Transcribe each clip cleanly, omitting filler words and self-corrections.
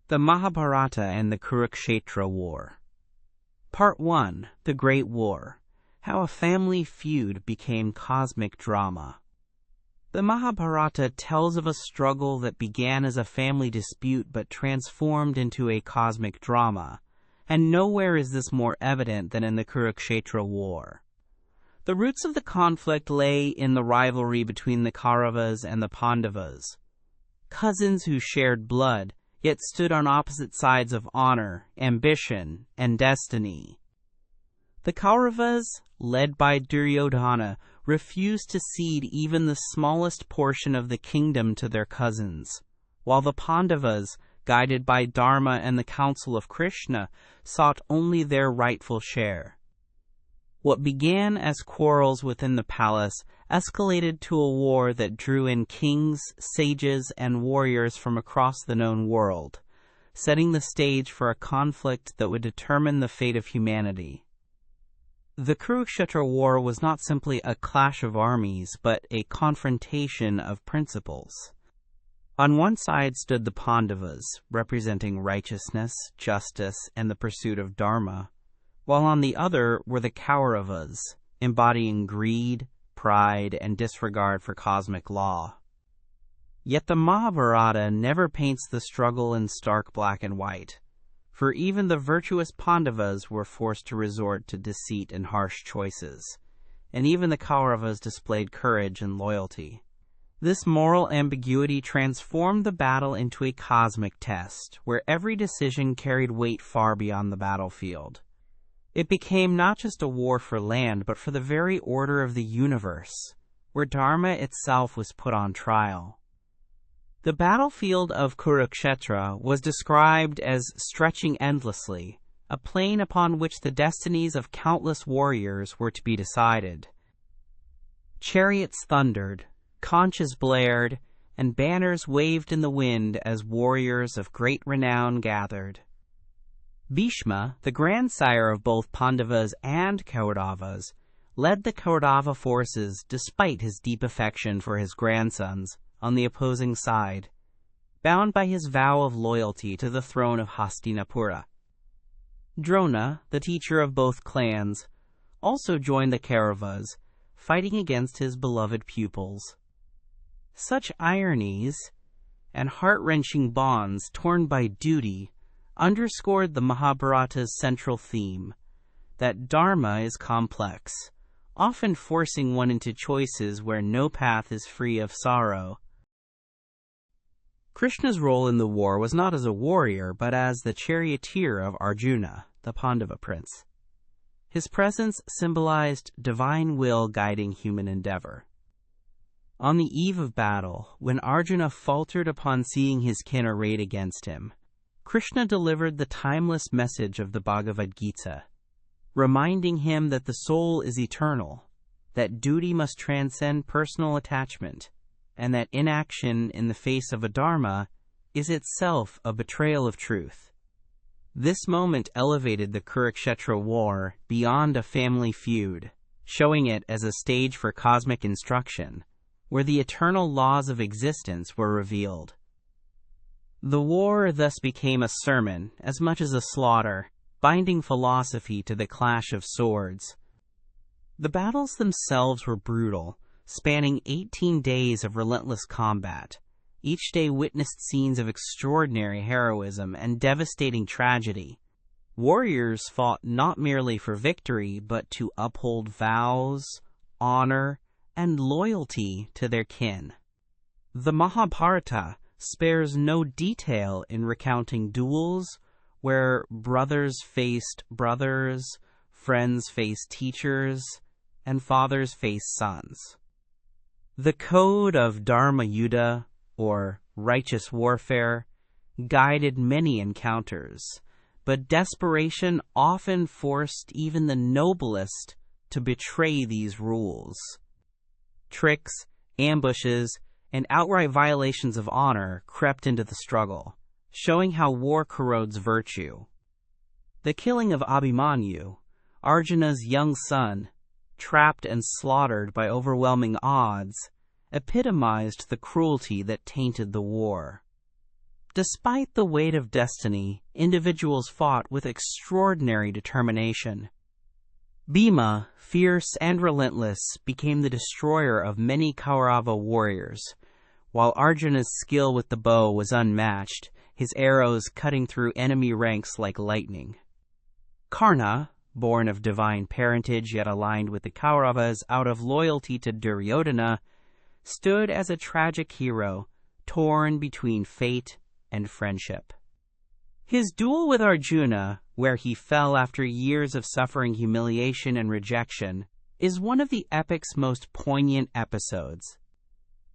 The Mahabharata and the Kurukshetra War. Part 1. The Great War. How a family feud became cosmic drama. The Mahabharata tells of a struggle that began as a family dispute but transformed into a cosmic drama, and nowhere is this more evident than in the Kurukshetra War. The roots of the conflict lay in the rivalry between the Kauravas and the Pandavas, cousins who shared blood, yet stood on opposite sides of honor, ambition, and destiny. The Kauravas, led by Duryodhana, refused to cede even the smallest portion of the kingdom to their cousins, while the Pandavas, guided by Dharma and the counsel of Krishna, sought only their rightful share. What began as quarrels within the palace escalated to a war that drew in kings, sages, and warriors from across the known world, setting the stage for a conflict that would determine the fate of humanity. The Kurukshetra War was not simply a clash of armies, but a confrontation of principles. On one side stood the Pandavas, representing righteousness, justice, and the pursuit of Dharma, while on the other were the Kauravas, embodying greed, pride, and disregard for cosmic law. Yet the Mahabharata never paints the struggle in stark black and white, for even the virtuous Pandavas were forced to resort to deceit and harsh choices, and even the Kauravas displayed courage and loyalty. This moral ambiguity transformed the battle into a cosmic test, where every decision carried weight far beyond the battlefield. It became not just a war for land, but for the very order of the universe, where Dharma itself was put on trial. The battlefield of Kurukshetra was described as stretching endlessly, a plain upon which the destinies of countless warriors were to be decided. Chariots thundered, conches blared, and banners waved in the wind as warriors of great renown gathered. Bhishma, the grandsire of both Pandavas and Kauravas, led the Kaurava forces despite his deep affection for his grandsons on the opposing side, bound by his vow of loyalty to the throne of Hastinapura. Drona, the teacher of both clans, also joined the Kauravas, fighting against his beloved pupils. Such ironies and heart-wrenching bonds torn by duty underscored the Mahabharata's central theme, that Dharma is complex, often forcing one into choices where no path is free of sorrow. Krishna's role in the war was not as a warrior, but as the charioteer of Arjuna, the Pandava prince. His presence symbolized divine will guiding human endeavor. On the eve of battle, when Arjuna faltered upon seeing his kin arrayed against him, Krishna delivered the timeless message of the Bhagavad Gita, reminding him that the soul is eternal, that duty must transcend personal attachment, and that inaction in the face of a dharma is itself a betrayal of truth. This moment elevated the Kurukshetra War beyond a family feud, showing it as a stage for cosmic instruction, where the eternal laws of existence were revealed. The war thus became a sermon as much as a slaughter, binding philosophy to the clash of swords. The battles themselves were brutal, spanning 18 days of relentless combat. Each day witnessed scenes of extraordinary heroism and devastating tragedy. Warriors fought not merely for victory, but to uphold vows, honor, and loyalty to their kin. The Mahabharata spares no detail in recounting duels where brothers faced brothers, friends faced teachers, and fathers faced sons. The code of Dharma Yuddha, or righteous warfare, guided many encounters, but desperation often forced even the noblest to betray these rules. Tricks, ambushes, and outright violations of honor crept into the struggle, showing how war corrodes virtue. The killing of Abhimanyu, Arjuna's young son, trapped and slaughtered by overwhelming odds, epitomized the cruelty that tainted the war. Despite the weight of destiny, individuals fought with extraordinary determination. Bhima, fierce and relentless, became the destroyer of many Kaurava warriors, while Arjuna's skill with the bow was unmatched, his arrows cutting through enemy ranks like lightning. Karna, born of divine parentage yet aligned with the Kauravas out of loyalty to Duryodhana, stood as a tragic hero, torn between fate and friendship. His duel with Arjuna, where he fell after years of suffering humiliation and rejection, is one of the epic's most poignant episodes.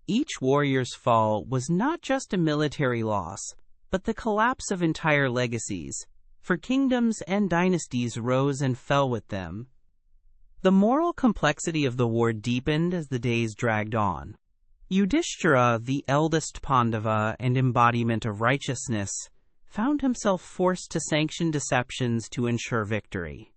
Each warrior's fall was not just a military loss, but the collapse of entire legacies, for kingdoms and dynasties rose and fell with them. The moral complexity of the war deepened as the days dragged on. Yudhishthira, the eldest Pandava and embodiment of righteousness, found himself forced to sanction deceptions to ensure victory.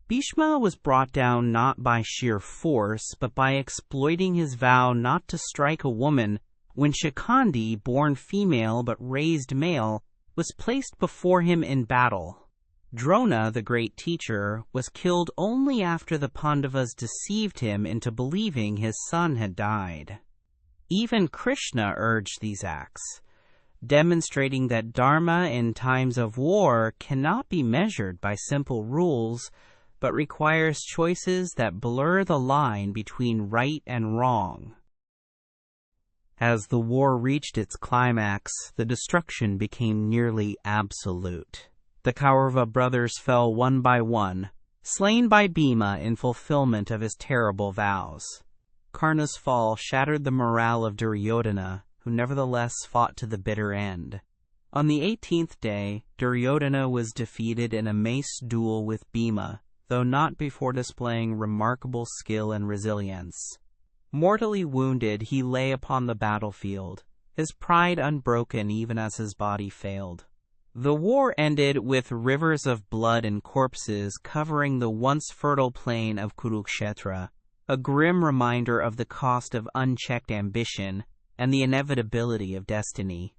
Bhishma was brought down not by sheer force, but by exploiting his vow not to strike a woman when Shikhandi, born female but raised male, was placed before him in battle. Drona, the great teacher, was killed only after the Pandavas deceived him into believing his son had died. Even Krishna urged these acts, demonstrating that Dharma in times of war cannot be measured by simple rules, but requires choices that blur the line between right and wrong. As the war reached its climax, the destruction became nearly absolute. The Kaurava brothers fell one by one, slain by Bhima in fulfillment of his terrible vows. Karna's fall shattered the morale of Duryodhana, who nevertheless fought to the bitter end. On the 18th day, Duryodhana was defeated in a mace duel with Bhima, though not before displaying remarkable skill and resilience. Mortally wounded, he lay upon the battlefield, his pride unbroken even as his body failed. The war ended with rivers of blood and corpses covering the once fertile plain of Kurukshetra, a grim reminder of the cost of unchecked ambition and the inevitability of destiny.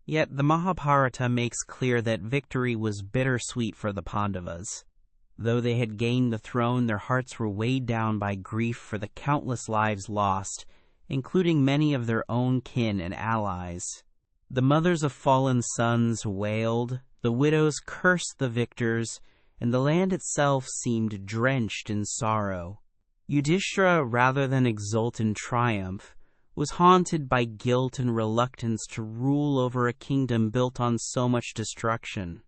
Yet the Mahabharata makes clear that victory was bittersweet for the Pandavas. Though they had gained the throne, their hearts were weighed down by grief for the countless lives lost, including many of their own kin and allies. The mothers of fallen sons wailed, the widows cursed the victors, and the land itself seemed drenched in sorrow. Yudhishthira, rather than exult in triumph, was haunted by guilt and reluctance to rule over a kingdom built on so much destruction.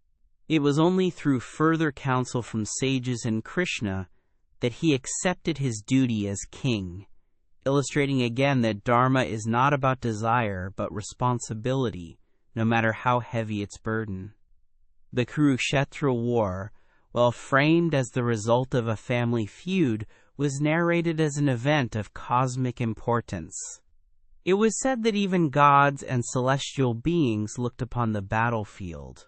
It was only through further counsel from sages and Krishna that he accepted his duty as king, illustrating again that Dharma is not about desire but responsibility, no matter how heavy its burden. The Kurukshetra War, while framed as the result of a family feud, was narrated as an event of cosmic importance. It was said that even gods and celestial beings looked upon the battlefield,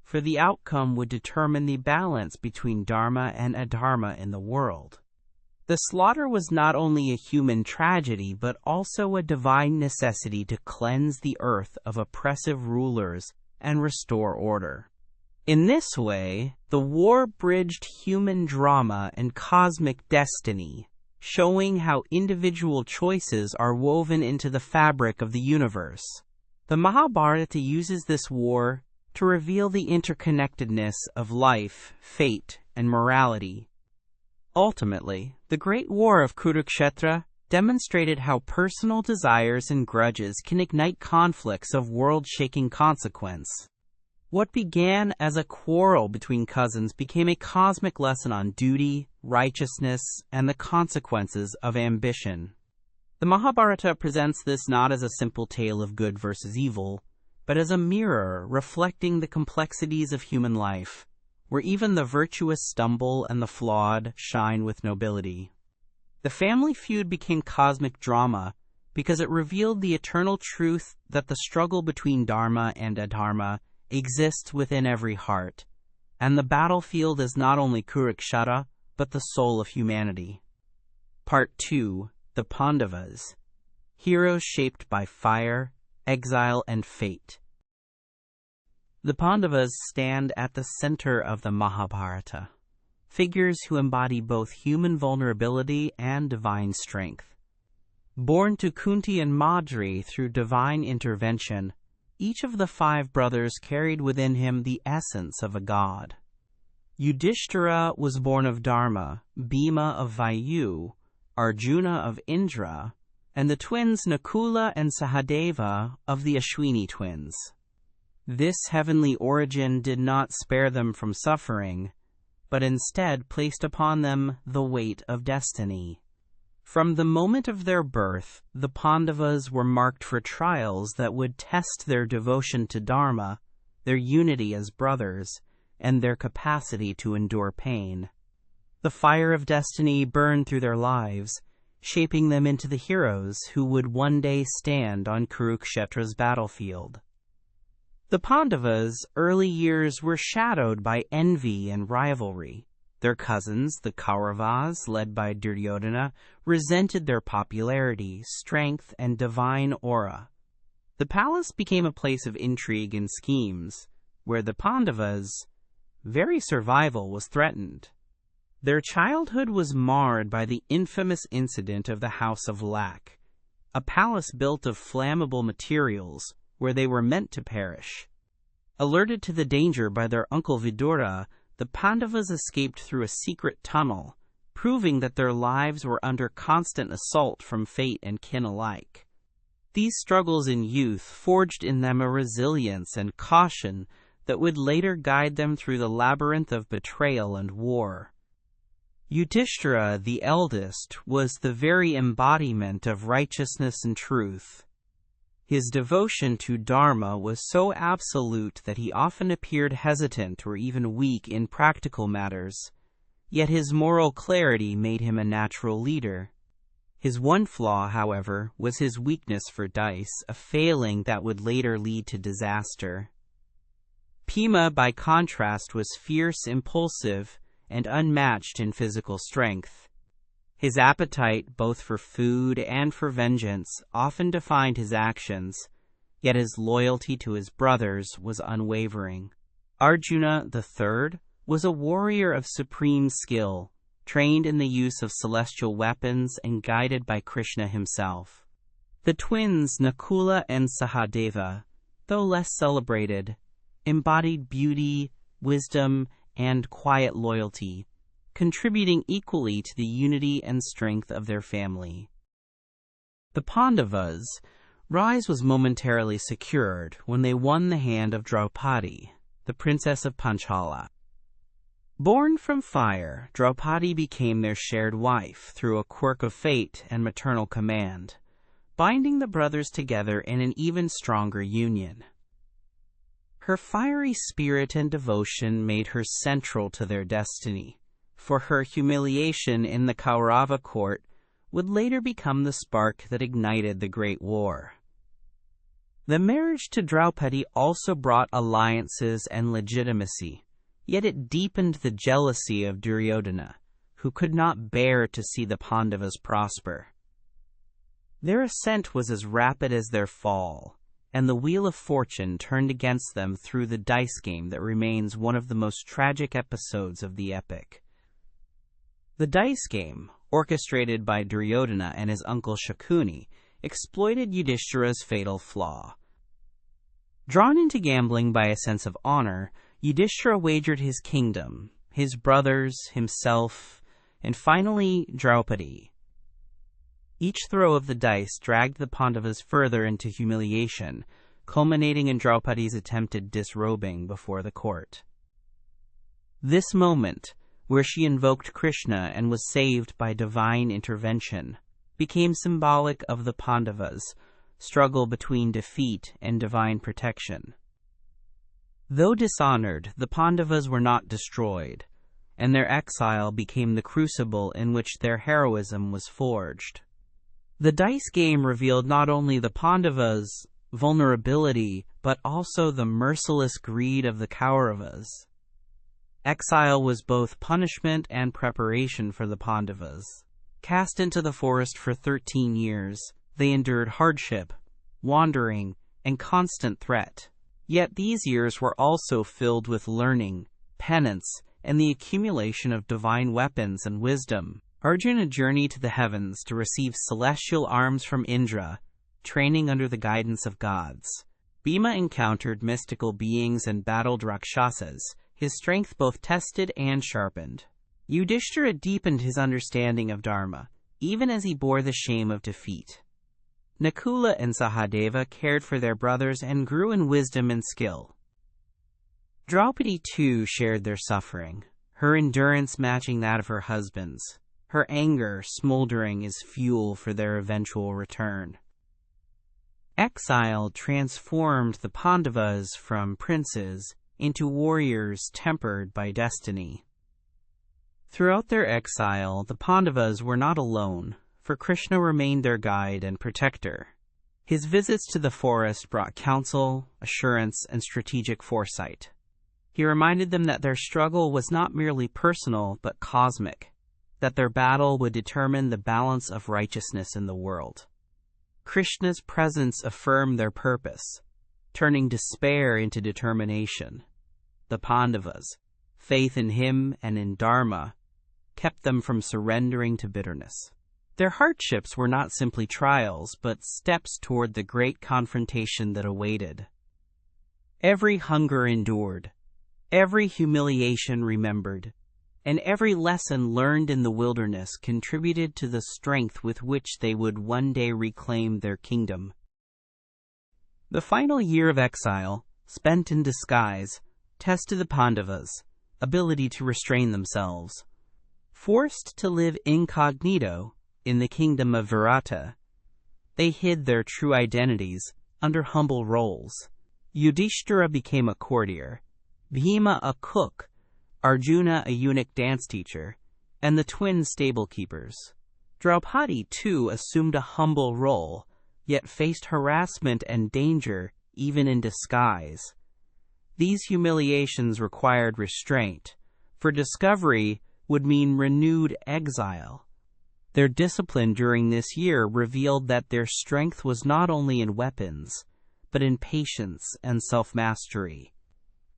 for the outcome would determine the balance between Dharma and Adharma in the world. The slaughter was not only a human tragedy, but also a divine necessity to cleanse the earth of oppressive rulers and restore order. In this way, the war bridged human drama and cosmic destiny, showing how individual choices are woven into the fabric of the universe. The Mahabharata uses this war to reveal the interconnectedness of life, fate, and morality. Ultimately, the Great War of Kurukshetra demonstrated how personal desires and grudges can ignite conflicts of world-shaking consequence. What began as a quarrel between cousins became a cosmic lesson on duty, righteousness, and the consequences of ambition. The Mahabharata presents this not as a simple tale of good versus evil, but as a mirror reflecting the complexities of human life, where even the virtuous stumble and the flawed shine with nobility. The family feud became cosmic drama because it revealed the eternal truth that the struggle between Dharma and Adharma exists within every heart, and the battlefield is not only Kurukshetra, but the soul of humanity. Part 2. The Pandavas. Heroes shaped by fire, exile, and fate. The Pandavas stand at the center of the Mahabharata, figures who embody both human vulnerability and divine strength. Born to Kunti and Madri through divine intervention, each of the 5 brothers carried within him the essence of a god. Yudhishthira was born of Dharma, Bhima of Vayu, Arjuna of Indra, and the twins Nakula and Sahadeva of the Ashwini twins. This heavenly origin did not spare them from suffering, but instead placed upon them the weight of destiny. From the moment of their birth, the Pandavas were marked for trials that would test their devotion to Dharma, their unity as brothers, and their capacity to endure pain. The fire of destiny burned through their lives, shaping them into the heroes who would one day stand on Kurukshetra's battlefield. The Pandavas' early years were shadowed by envy and rivalry. Their cousins, the Kauravas, led by Duryodhana, resented their popularity, strength, and divine aura. The palace became a place of intrigue and schemes, where the Pandavas' very survival was threatened. Their childhood was marred by the infamous incident of the House of Lac, a palace built of flammable materials where they were meant to perish. Alerted to the danger by their uncle Vidura, the Pandavas escaped through a secret tunnel, proving that their lives were under constant assault from fate and kin alike. These struggles in youth forged in them a resilience and caution that would later guide them through the labyrinth of betrayal and war. Yudhishthira, the eldest, was the very embodiment of righteousness and truth. His devotion to Dharma was so absolute that he often appeared hesitant or even weak in practical matters, yet his moral clarity made him a natural leader. His one flaw, however, was his weakness for dice, a failing that would later lead to disaster. Bhima, by contrast, was fierce, impulsive, and unmatched in physical strength. His appetite, both for food and for vengeance, often defined his actions, yet his loyalty to his brothers was unwavering. Arjuna, the third, was a warrior of supreme skill, trained in the use of celestial weapons and guided by Krishna himself. The twins Nakula and Sahadeva, though less celebrated, embodied beauty, wisdom, and quiet loyalty, contributing equally to the unity and strength of their family. The Pandavas' rise was momentarily secured when they won the hand of Draupadi, the princess of Panchala. Born from fire, Draupadi became their shared wife through a quirk of fate and maternal command, binding the brothers together in an even stronger union. Her fiery spirit and devotion made her central to their destiny, for her humiliation in the Kaurava court would later become the spark that ignited the Great War. The marriage to Draupadi also brought alliances and legitimacy, yet it deepened the jealousy of Duryodhana, who could not bear to see the Pandavas prosper. Their ascent was as rapid as their fall, and the wheel of fortune turned against them through the dice game that remains one of the most tragic episodes of the epic. The dice game, orchestrated by Duryodhana and his uncle Shakuni, exploited Yudhishthira's fatal flaw. Drawn into gambling by a sense of honor, Yudhishthira wagered his kingdom, his brothers, himself, and finally Draupadi. Each throw of the dice dragged the Pandavas further into humiliation, culminating in Draupadi's attempted disrobing before the court. This moment, where she invoked Krishna and was saved by divine intervention, became symbolic of the Pandavas' struggle between defeat and divine protection. Though dishonored, the Pandavas were not destroyed, and their exile became the crucible in which their heroism was forged. The dice game revealed not only the Pandavas' vulnerability, but also the merciless greed of the Kauravas. Exile was both punishment and preparation for the Pandavas. Cast into the forest for 13 years, they endured hardship, wandering, and constant threat. Yet these years were also filled with learning, penance, and the accumulation of divine weapons and wisdom. Arjuna journeyed to the heavens to receive celestial arms from Indra, training under the guidance of gods. Bhima encountered mystical beings and battled Rakshasas, his strength both tested and sharpened. Yudhishthira deepened his understanding of Dharma, even as he bore the shame of defeat. Nakula and Sahadeva cared for their brothers and grew in wisdom and skill. Draupadi too shared their suffering, her endurance matching that of her husband's, her anger smoldering as fuel for their eventual return. Exile transformed the Pandavas from princes into warriors tempered by destiny. Throughout their exile, the Pandavas were not alone, for Krishna remained their guide and protector. His visits to the forest brought counsel, assurance, and strategic foresight. He reminded them that their struggle was not merely personal but cosmic, that their battle would determine the balance of righteousness in the world. Krishna's presence affirmed their purpose, turning despair into determination. The Pandavas, faith in him and in Dharma, kept them from surrendering to bitterness. Their hardships were not simply trials, but steps toward the great confrontation that awaited. Every hunger endured, every humiliation remembered, and every lesson learned in the wilderness contributed to the strength with which they would one day reclaim their kingdom. The final year of exile, spent in disguise, tested the Pandavas' ability to restrain themselves. Forced to live incognito in the kingdom of Virata, they hid their true identities under humble roles. Yudhishthira became a courtier, Bhima a cook, Arjuna a eunuch dance teacher, and the twin stable keepers. Draupadi, too, assumed a humble role, yet faced harassment and danger even in disguise. These humiliations required restraint, for discovery would mean renewed exile. Their discipline during this year revealed that their strength was not only in weapons, but in patience and self-mastery.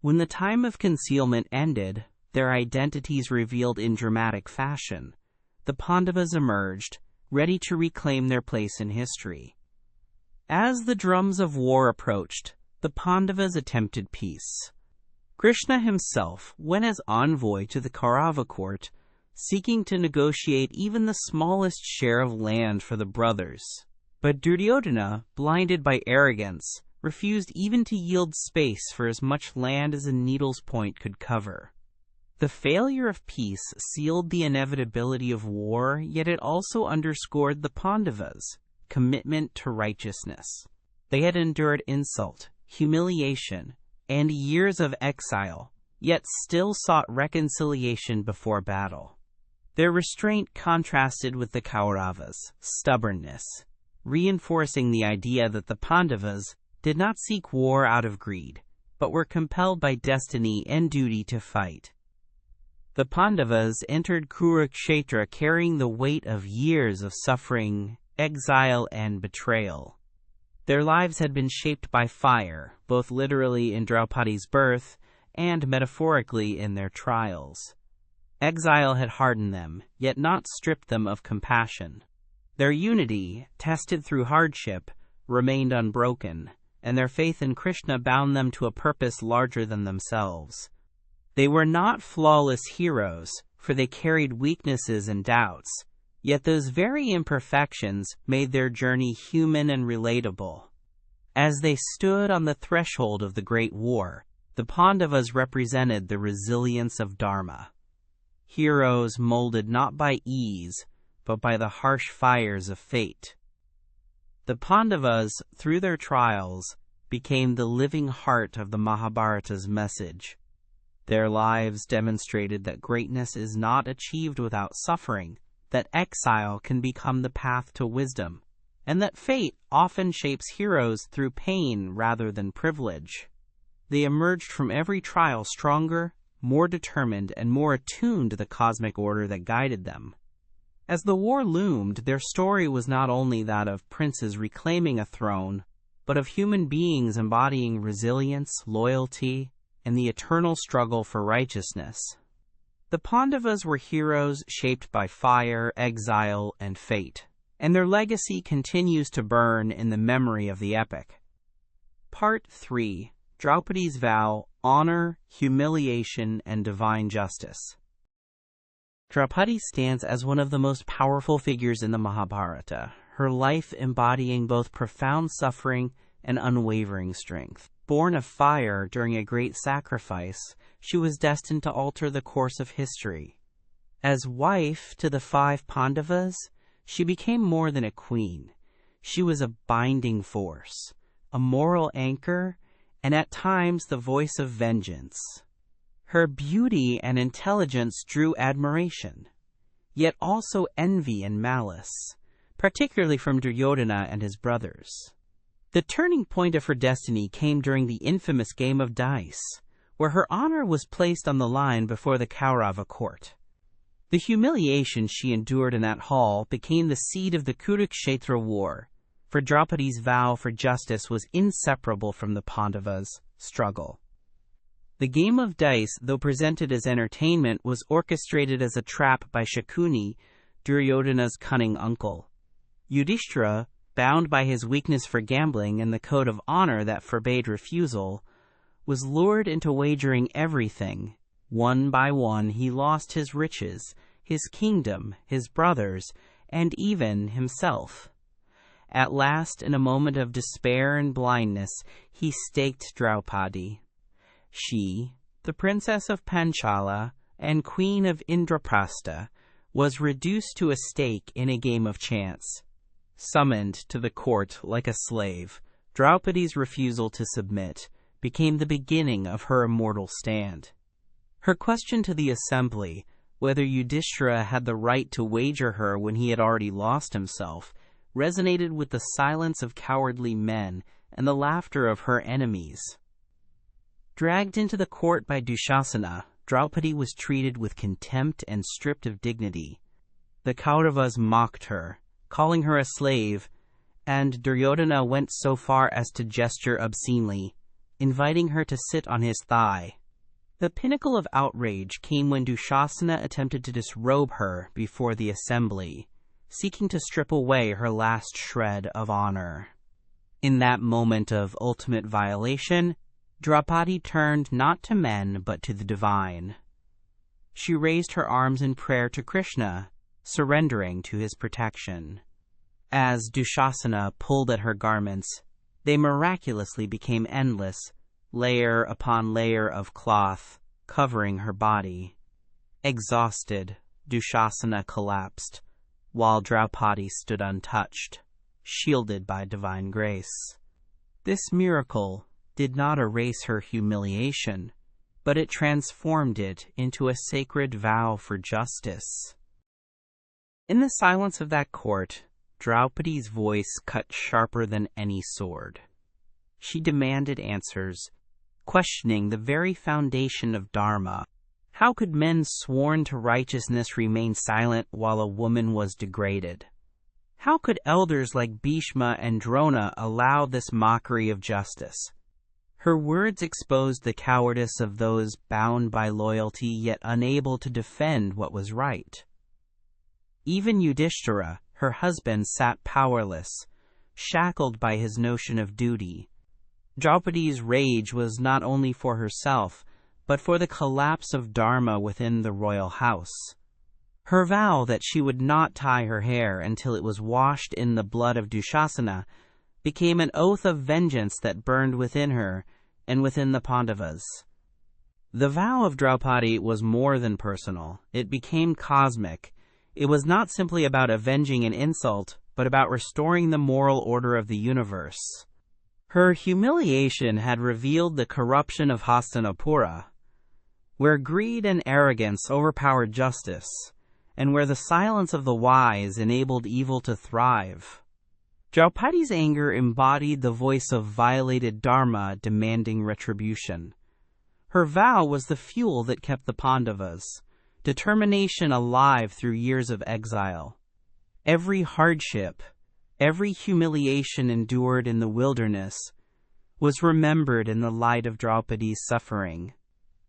When the time of concealment ended, their identities revealed in dramatic fashion, the Pandavas emerged, ready to reclaim their place in history. As the drums of war approached, the Pandavas attempted peace. Krishna himself went as envoy to the Kaurava court, seeking to negotiate even the smallest share of land for the brothers. But Duryodhana, blinded by arrogance, refused even to yield space for as much land as a needle's point could cover. The failure of peace sealed the inevitability of war, yet it also underscored the Pandavas' commitment to righteousness. They had endured insult, humiliation, and years of exile, yet still sought reconciliation before battle. Their restraint contrasted with the Kauravas' stubbornness, reinforcing the idea that the Pandavas did not seek war out of greed, but were compelled by destiny and duty to fight. The Pandavas entered Kurukshetra carrying the weight of years of suffering, exile, and betrayal. Their lives had been shaped by fire, both literally in Draupadi's birth and metaphorically in their trials. Exile had hardened them, yet not stripped them of compassion. Their unity, tested through hardship, remained unbroken, and their faith in Krishna bound them to a purpose larger than themselves. They were not flawless heroes, for they carried weaknesses and doubts, yet those very imperfections made their journey human and relatable. As they stood on the threshold of the Great War, the Pandavas represented the resilience of Dharma. Heroes molded not by ease, but by the harsh fires of fate. The Pandavas, through their trials, became the living heart of the Mahabharata's message. Their lives demonstrated that greatness is not achieved without suffering, that exile can become the path to wisdom, and that fate often shapes heroes through pain rather than privilege. They emerged from every trial stronger, more determined, and more attuned to the cosmic order that guided them. As the war loomed, their story was not only that of princes reclaiming a throne, but of human beings embodying resilience, loyalty, and the eternal struggle for righteousness. The Pandavas were heroes shaped by fire, exile, and fate, and their legacy continues to burn in the memory of the epic. Part 3. Draupadi's Vow, Honor, Humiliation, and Divine Justice. Draupadi stands as one of the most powerful figures in the Mahabharata, her life embodying both profound suffering and unwavering strength. Born of fire during a great sacrifice, she was destined to alter the course of history. As wife to the 5 Pandavas, she became more than a queen. She was a binding force, a moral anchor, and at times the voice of vengeance. Her beauty and intelligence drew admiration, yet also envy and malice, particularly from Duryodhana and his brothers. The turning point of her destiny came during the infamous game of dice, where her honor was placed on the line before the Kaurava court. The humiliation she endured in that hall became the seed of the Kurukshetra War, for Draupadi's vow for justice was inseparable from the Pandavas' struggle. The game of dice, though presented as entertainment, was orchestrated as a trap by Shakuni, Duryodhana's cunning uncle. Yudhishthira, bound by his weakness for gambling and the code of honor that forbade refusal, was lured into wagering everything. One by one he lost his riches, his kingdom, his brothers, and even himself. At last, in a moment of despair and blindness, he staked Draupadi. She, the princess of Panchala and queen of Indraprastha, was reduced to a stake in a game of chance. Summoned to the court like a slave, Draupadi's refusal to submit became the beginning of her immortal stand. Her question to the assembly, whether Yudhishthira had the right to wager her when he had already lost himself, resonated with the silence of cowardly men and the laughter of her enemies. Dragged into the court by Dushasana, Draupadi was treated with contempt and stripped of dignity. The Kauravas mocked her, calling her a slave, and Duryodhana went so far as to gesture obscenely, inviting her to sit on his thigh. The pinnacle of outrage came when Dushasana attempted to disrobe her before the assembly, seeking to strip away her last shred of honor. In that moment of ultimate violation, Draupadi turned not to men but to the divine. She raised her arms in prayer to Krishna, surrendering to his protection. As Dushasana pulled at her garments, they miraculously became endless, layer upon layer of cloth, covering her body. Exhausted, Dushasana collapsed, while Draupadi stood untouched, shielded by divine grace. This miracle did not erase her humiliation, but it transformed it into a sacred vow for justice. In the silence of that court, Draupadi's voice cut sharper than any sword. She demanded answers, questioning the very foundation of Dharma. How could men sworn to righteousness remain silent while a woman was degraded? How could elders like Bhishma and Drona allow this mockery of justice? Her words exposed the cowardice of those bound by loyalty yet unable to defend what was right. Even Yudhishthira, her husband, sat powerless, shackled by his notion of duty. Draupadi's rage was not only for herself, but for the collapse of Dharma within the royal house. Her vow that she would not tie her hair until it was washed in the blood of Dushasana became an oath of vengeance that burned within her and within the Pandavas. The vow of Draupadi was more than personal. It became cosmic. It was not simply about avenging an insult, but about restoring the moral order of the universe. Her humiliation had revealed the corruption of Hastinapura, where greed and arrogance overpowered justice, and where the silence of the wise enabled evil to thrive. Draupadi's anger embodied the voice of violated Dharma demanding retribution. Her vow was the fuel that kept the Pandavas, determination alive through years of exile. Every hardship, Every humiliation endured in the wilderness was remembered in the light of Draupadi's suffering.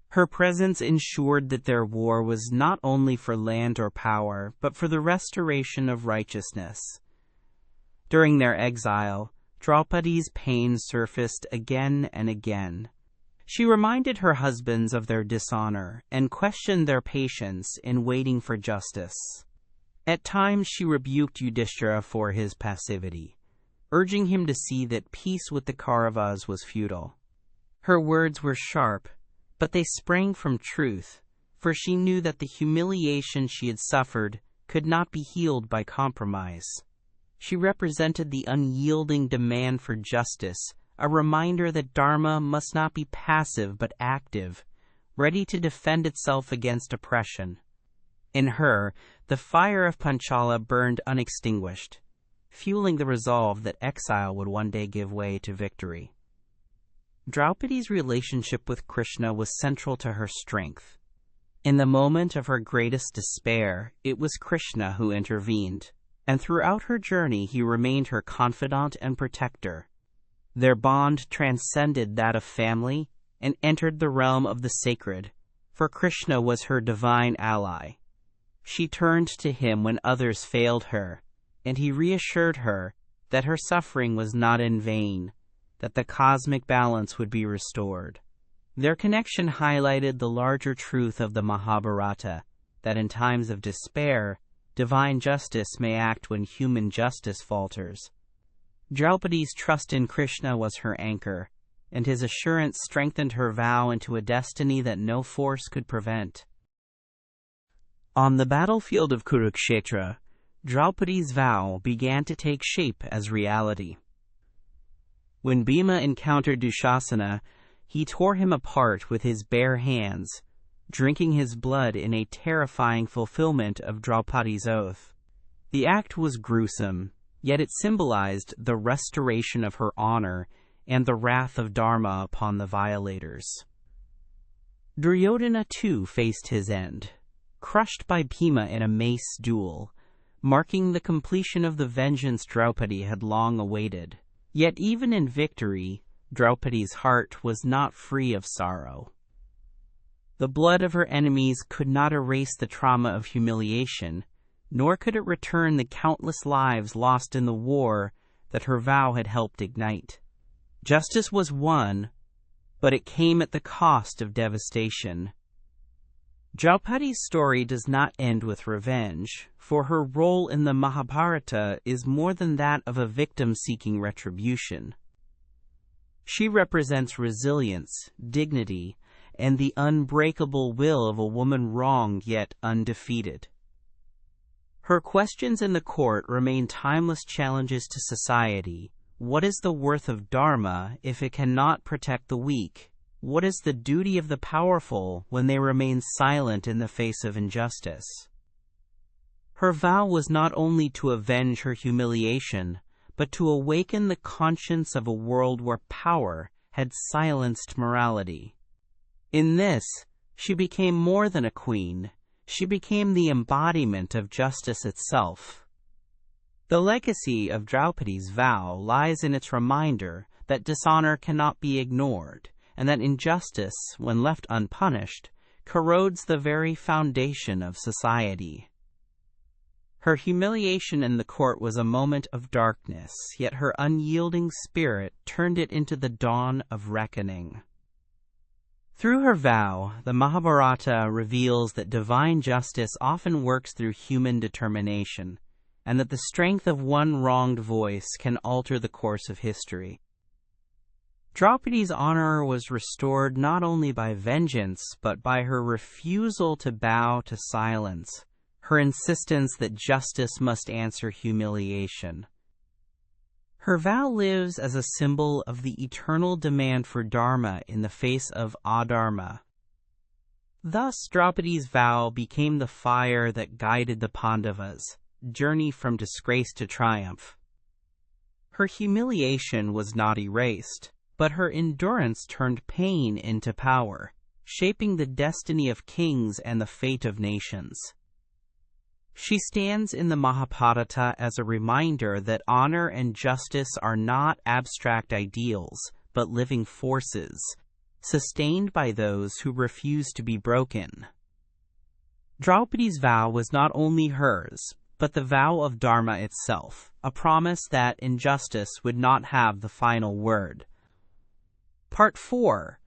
Her presence ensured that their war was not only for land or power, but for the restoration of righteousness. During their exile, Draupadi's pain surfaced again and again. She reminded her husbands of their dishonor and questioned their patience in waiting for justice. At times she rebuked Yudhishthira for his passivity, urging him to see that peace with the Kauravas was futile. Her words were sharp, but they sprang from truth, for she knew that the humiliation she had suffered could not be healed by compromise. She represented the unyielding demand for justice, a reminder that Dharma must not be passive but active, ready to defend itself against oppression. In her, the fire of Panchala burned unextinguished, fueling the resolve that exile would one day give way to victory. Draupadi's relationship with Krishna was central to her strength. In the moment of her greatest despair, it was Krishna who intervened, and throughout her journey he remained her confidant and protector. Their bond transcended that of family and entered the realm of the sacred, for Krishna was her divine ally. She turned to him when others failed her, and he reassured her that her suffering was not in vain, that the cosmic balance would be restored. Their connection highlighted the larger truth of the Mahabharata, that in times of despair, divine justice may act when human justice falters. Draupadi's trust in Krishna was her anchor, and his assurance strengthened her vow into a destiny that no force could prevent. On the battlefield of Kurukshetra, Draupadi's vow began to take shape as reality. When Bhima encountered Dushasana, he tore him apart with his bare hands, drinking his blood in a terrifying fulfillment of Draupadi's oath. The act was gruesome, yet it symbolized the restoration of her honor and the wrath of Dharma upon the violators. Duryodhana too faced his end, crushed by Bhima in a mace duel, marking the completion of the vengeance Draupadi had long awaited. Yet even in victory, Draupadi's heart was not free of sorrow. The blood of her enemies could not erase the trauma of humiliation, nor could it return the countless lives lost in the war that her vow had helped ignite. Justice was won, but it came at the cost of devastation. Draupadi's story does not end with revenge, for her role in the Mahabharata is more than that of a victim seeking retribution. She represents resilience, dignity, and the unbreakable will of a woman wronged yet undefeated. Her questions in the court remain timeless challenges to society. What is the worth of Dharma if it cannot protect the weak? What is the duty of the powerful when they remain silent in the face of injustice? Her vow was not only to avenge her humiliation, but to awaken the conscience of a world where power had silenced morality. In this, she became more than a queen. She became the embodiment of justice itself. The legacy of Draupadi's vow lies in its reminder that dishonor cannot be ignored, and that injustice, when left unpunished, corrodes the very foundation of society. Her humiliation in the court was a moment of darkness, yet her unyielding spirit turned it into the dawn of reckoning. Through her vow, the Mahabharata reveals that divine justice often works through human determination, and that the strength of one wronged voice can alter the course of history. Draupadi's honor was restored not only by vengeance, but by her refusal to bow to silence, her insistence that justice must answer humiliation. Her vow lives as a symbol of the eternal demand for Dharma in the face of adharma. Thus, Draupadi's vow became the fire that guided the Pandavas' journey from disgrace to triumph. Her humiliation was not erased, but her endurance turned pain into power, shaping the destiny of kings and the fate of nations. She stands in the Mahabharata as a reminder that honor and justice are not abstract ideals, but living forces, sustained by those who refuse to be broken. Draupadi's vow was not only hers, but the vow of Dharma itself, a promise that injustice would not have the final word. Part 4.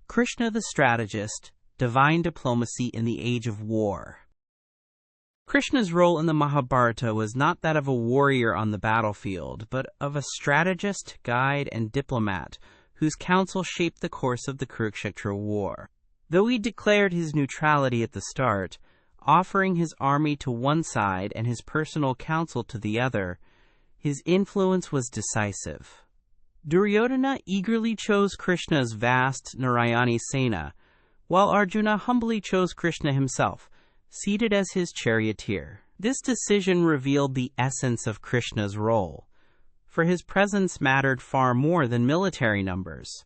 Krishna the Strategist, Divine Diplomacy in the Age of War. Krishna's role in the Mahabharata was not that of a warrior on the battlefield, but of a strategist, guide, and diplomat whose counsel shaped the course of the Kurukshetra War. Though he declared his neutrality at the start, offering his army to one side and his personal counsel to the other, his influence was decisive. Duryodhana eagerly chose Krishna's vast Narayani Sena, while Arjuna humbly chose Krishna himself, seated as his charioteer. This decision revealed the essence of Krishna's role, for his presence mattered far more than military numbers.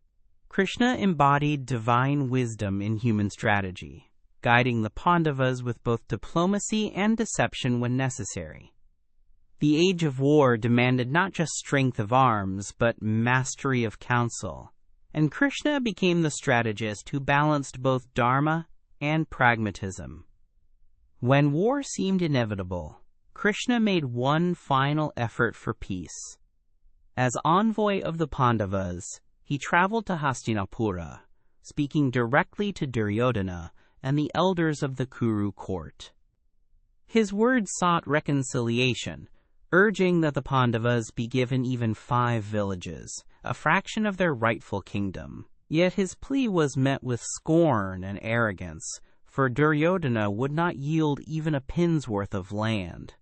Krishna embodied divine wisdom in human strategy, guiding the Pandavas with both diplomacy and deception when necessary. The age of war demanded not just strength of arms, but mastery of counsel, and Krishna became the strategist who balanced both dharma and pragmatism. When war seemed inevitable, Krishna made one final effort for peace. As envoy of the Pandavas, he traveled to Hastinapura, speaking directly to Duryodhana and the elders of the Kuru court. His words sought reconciliation, urging that the Pandavas be given even 5 villages, a fraction of their rightful kingdom. Yet his plea was met with scorn and arrogance, for Duryodhana would not yield even a pin's worth of land.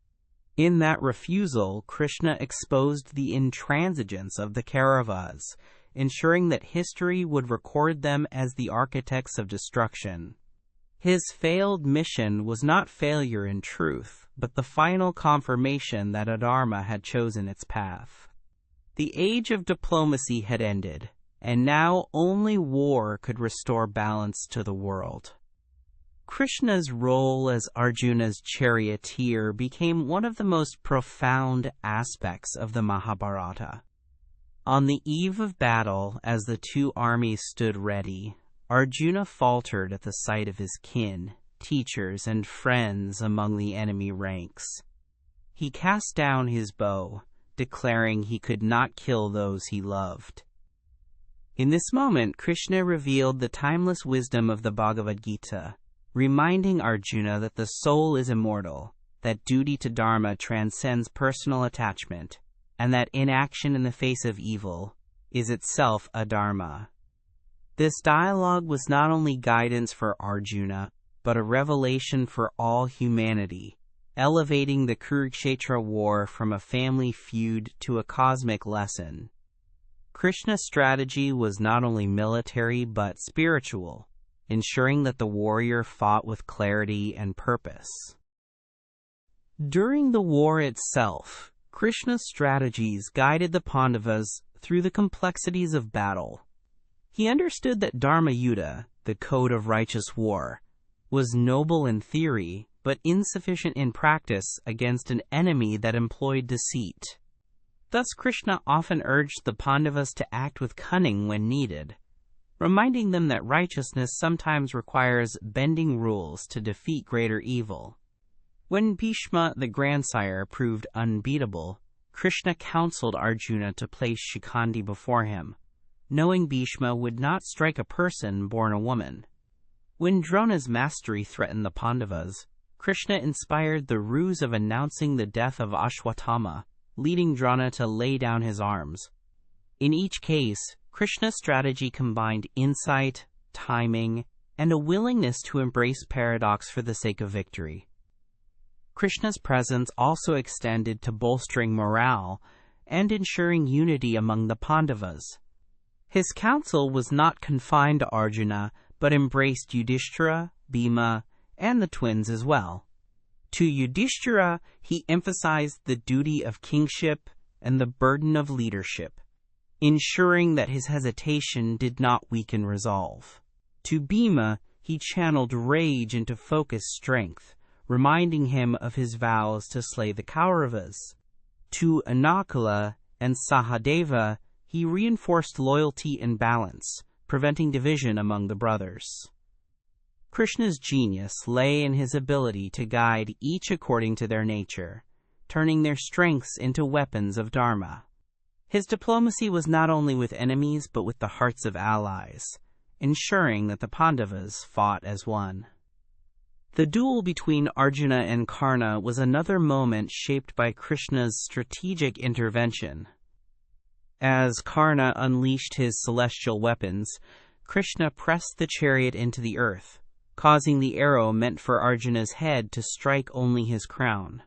In that refusal, Krishna exposed the intransigence of the Kauravas, ensuring that history would record them as the architects of destruction. His failed mission was not failure in truth, but the final confirmation that Adharma had chosen its path. The age of diplomacy had ended, and now only war could restore balance to the world. Krishna's role as Arjuna's charioteer became one of the most profound aspects of the Mahabharata. On the eve of battle, as the two armies stood ready, Arjuna faltered at the sight of his kin, teachers, and friends among the enemy ranks. He cast down his bow, declaring he could not kill those he loved. In this moment, Krishna revealed the timeless wisdom of the Bhagavad Gita, reminding Arjuna that the soul is immortal, that duty to Dharma transcends personal attachment, and that inaction in the face of evil is itself a Dharma. This dialogue was not only guidance for Arjuna, but a revelation for all humanity, elevating the Kurukshetra War from a family feud to a cosmic lesson. Krishna's strategy was not only military but spiritual, ensuring that the warrior fought with clarity and purpose. During the war itself, Krishna's strategies guided the Pandavas through the complexities of battle. He understood that Dharma Yuddha, the code of righteous war, was noble in theory, but insufficient in practice against an enemy that employed deceit. Thus Krishna often urged the Pandavas to act with cunning when needed, reminding them that righteousness sometimes requires bending rules to defeat greater evil. When Bhishma, the grandsire, proved unbeatable, Krishna counseled Arjuna to place Shikhandi before him, knowing Bhishma would not strike a person born a woman. When Drona's mastery threatened the Pandavas, Krishna inspired the ruse of announcing the death of Ashwatthama, leading Drona to lay down his arms. In each case, Krishna's strategy combined insight, timing, and a willingness to embrace paradox for the sake of victory. Krishna's presence also extended to bolstering morale and ensuring unity among the Pandavas. His counsel was not confined to Arjuna, but embraced Yudhishthira, Bhima, and the twins as well. To Yudhishthira, he emphasized the duty of kingship and the burden of leadership, ensuring that his hesitation did not weaken resolve. To Bhima, he channeled rage into focused strength, reminding him of his vows to slay the Kauravas. To Anakula and Sahadeva, he reinforced loyalty and balance, preventing division among the brothers. Krishna's genius lay in his ability to guide each according to their nature, turning their strengths into weapons of Dharma. His diplomacy was not only with enemies but with the hearts of allies, ensuring that the Pandavas fought as one. The duel between Arjuna and Karna was another moment shaped by Krishna's strategic intervention. As Karna unleashed his celestial weapons, Krishna pressed the chariot into the earth, causing the arrow meant for Arjuna's head to strike only his crown.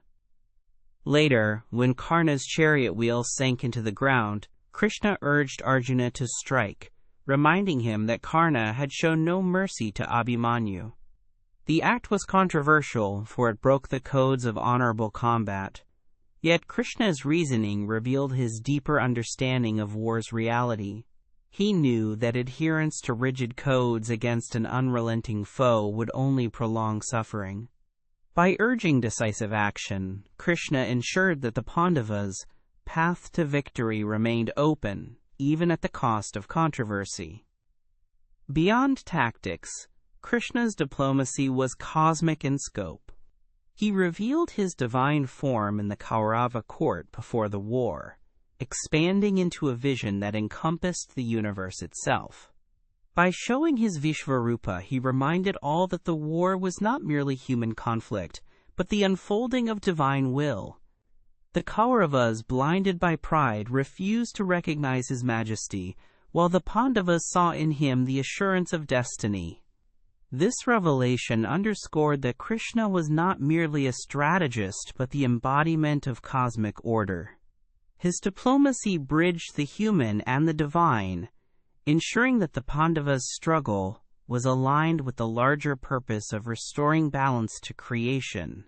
Later, when Karna's chariot wheel sank into the ground, Krishna urged Arjuna to strike, reminding him that Karna had shown no mercy to Abhimanyu. The act was controversial, for it broke the codes of honorable combat. Yet Krishna's reasoning revealed his deeper understanding of war's reality. He knew that adherence to rigid codes against an unrelenting foe would only prolong suffering. By urging decisive action, Krishna ensured that the Pandavas' path to victory remained open, even at the cost of controversy. Beyond tactics, Krishna's diplomacy was cosmic in scope. He revealed his divine form in the Kaurava court before the war, expanding into a vision that encompassed the universe itself. By showing his Vishvarupa, he reminded all that the war was not merely human conflict, but the unfolding of divine will. The Kauravas, blinded by pride, refused to recognize his majesty, while the Pandavas saw in him the assurance of destiny. This revelation underscored that Krishna was not merely a strategist, but the embodiment of cosmic order. His diplomacy bridged the human and the divine, ensuring that the Pandavas' struggle was aligned with the larger purpose of restoring balance to creation.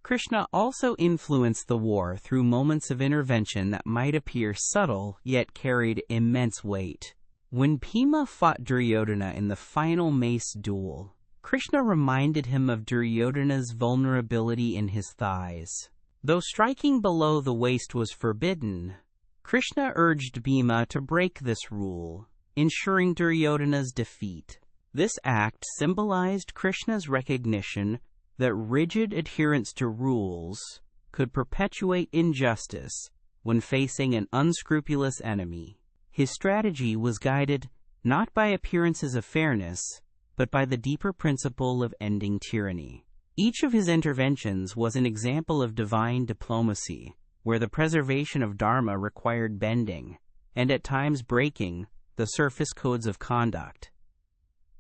Krishna also influenced the war through moments of intervention that might appear subtle yet carried immense weight. When Bhima fought Duryodhana in the final mace duel, Krishna reminded him of Duryodhana's vulnerability in his thighs. Though striking below the waist was forbidden, Krishna urged Bhima to break this rule, ensuring Duryodhana's defeat. This act symbolized Krishna's recognition that rigid adherence to rules could perpetuate injustice when facing an unscrupulous enemy. His strategy was guided not by appearances of fairness, but by the deeper principle of ending tyranny. Each of his interventions was an example of divine diplomacy, where the preservation of Dharma required bending, and at times breaking, the surface codes of conduct.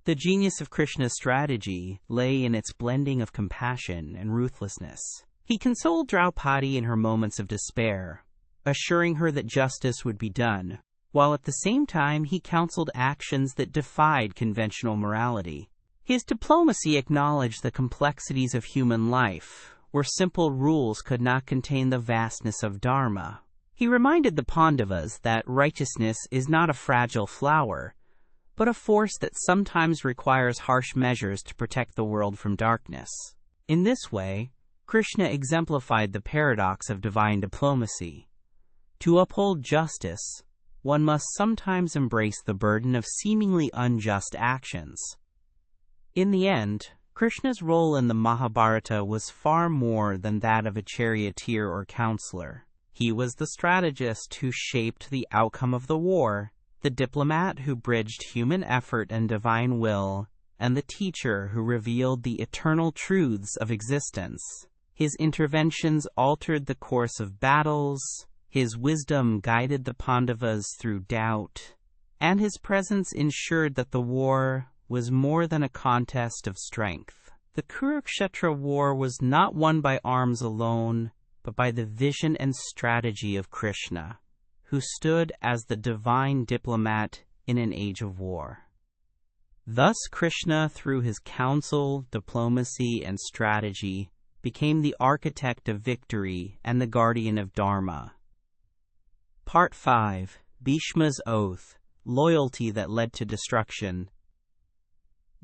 The genius of Krishna's strategy lay in its blending of compassion and ruthlessness. He consoled Draupadi in her moments of despair, assuring her that justice would be done, while at the same time he counseled actions that defied conventional morality. His diplomacy acknowledged the complexities of human life, where simple rules could not contain the vastness of Dharma. He reminded the Pandavas that righteousness is not a fragile flower, but a force that sometimes requires harsh measures to protect the world from darkness. In this way, Krishna exemplified the paradox of divine diplomacy. To uphold justice, one must sometimes embrace the burden of seemingly unjust actions. In the end, Krishna's role in the Mahabharata was far more than that of a charioteer or counselor. He was the strategist who shaped the outcome of the war, the diplomat who bridged human effort and divine will, and the teacher who revealed the eternal truths of existence. His interventions altered the course of battles, his wisdom guided the Pandavas through doubt, and his presence ensured that the war was more than a contest of strength. The Kurukshetra War was not won by arms alone, but by the vision and strategy of Krishna, who stood as the divine diplomat in an age of war. Thus Krishna, through his counsel, diplomacy, and strategy, became the architect of victory and the guardian of Dharma. Part 5. Bhishma's Oath, Loyalty that Led to Destruction.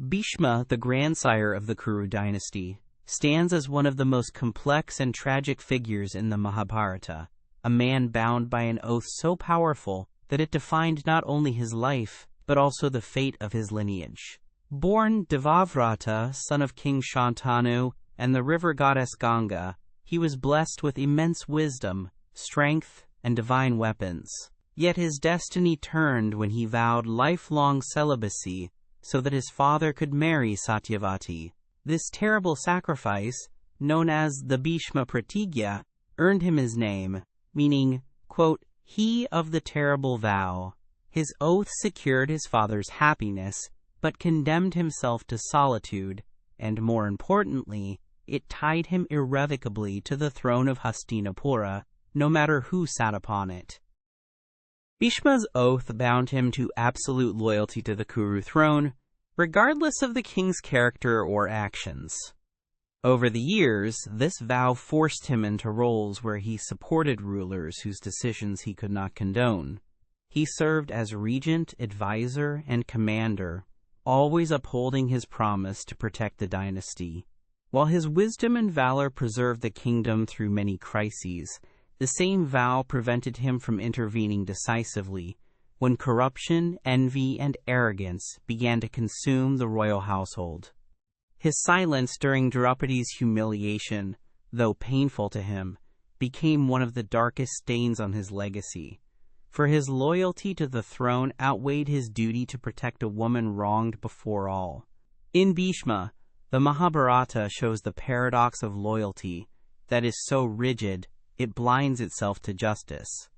Bhishma, the grandsire of the Kuru dynasty, stands as one of the most complex and tragic figures in the Mahabharata, a man bound by an oath so powerful that it defined not only his life, but also the fate of his lineage. Born Devavrata, son of King Shantanu and the river goddess Ganga, he was blessed with immense wisdom, strength, and divine weapons. Yet his destiny turned when he vowed lifelong celibacy so that his father could marry Satyavati. This terrible sacrifice, known as the Bhishma Pratigya, earned him his name, meaning, quote, "he of the terrible vow." His oath secured his father's happiness, but condemned himself to solitude, and more importantly, it tied him irrevocably to the throne of Hastinapura, no matter who sat upon it. Bhishma's oath bound him to absolute loyalty to the Kuru throne, regardless of the king's character or actions. Over the years, this vow forced him into roles where he supported rulers whose decisions he could not condone. He served as regent, advisor, and commander, always upholding his promise to protect the dynasty. While his wisdom and valor preserved the kingdom through many crises, the same vow prevented him from intervening decisively when corruption, envy, and arrogance began to consume the royal household. His silence during Draupadi's humiliation, though painful to him, became one of the darkest stains on his legacy, for his loyalty to the throne outweighed his duty to protect a woman wronged before all. In Bhishma, the Mahabharata shows the paradox of loyalty that is so rigid it blinds itself to justice.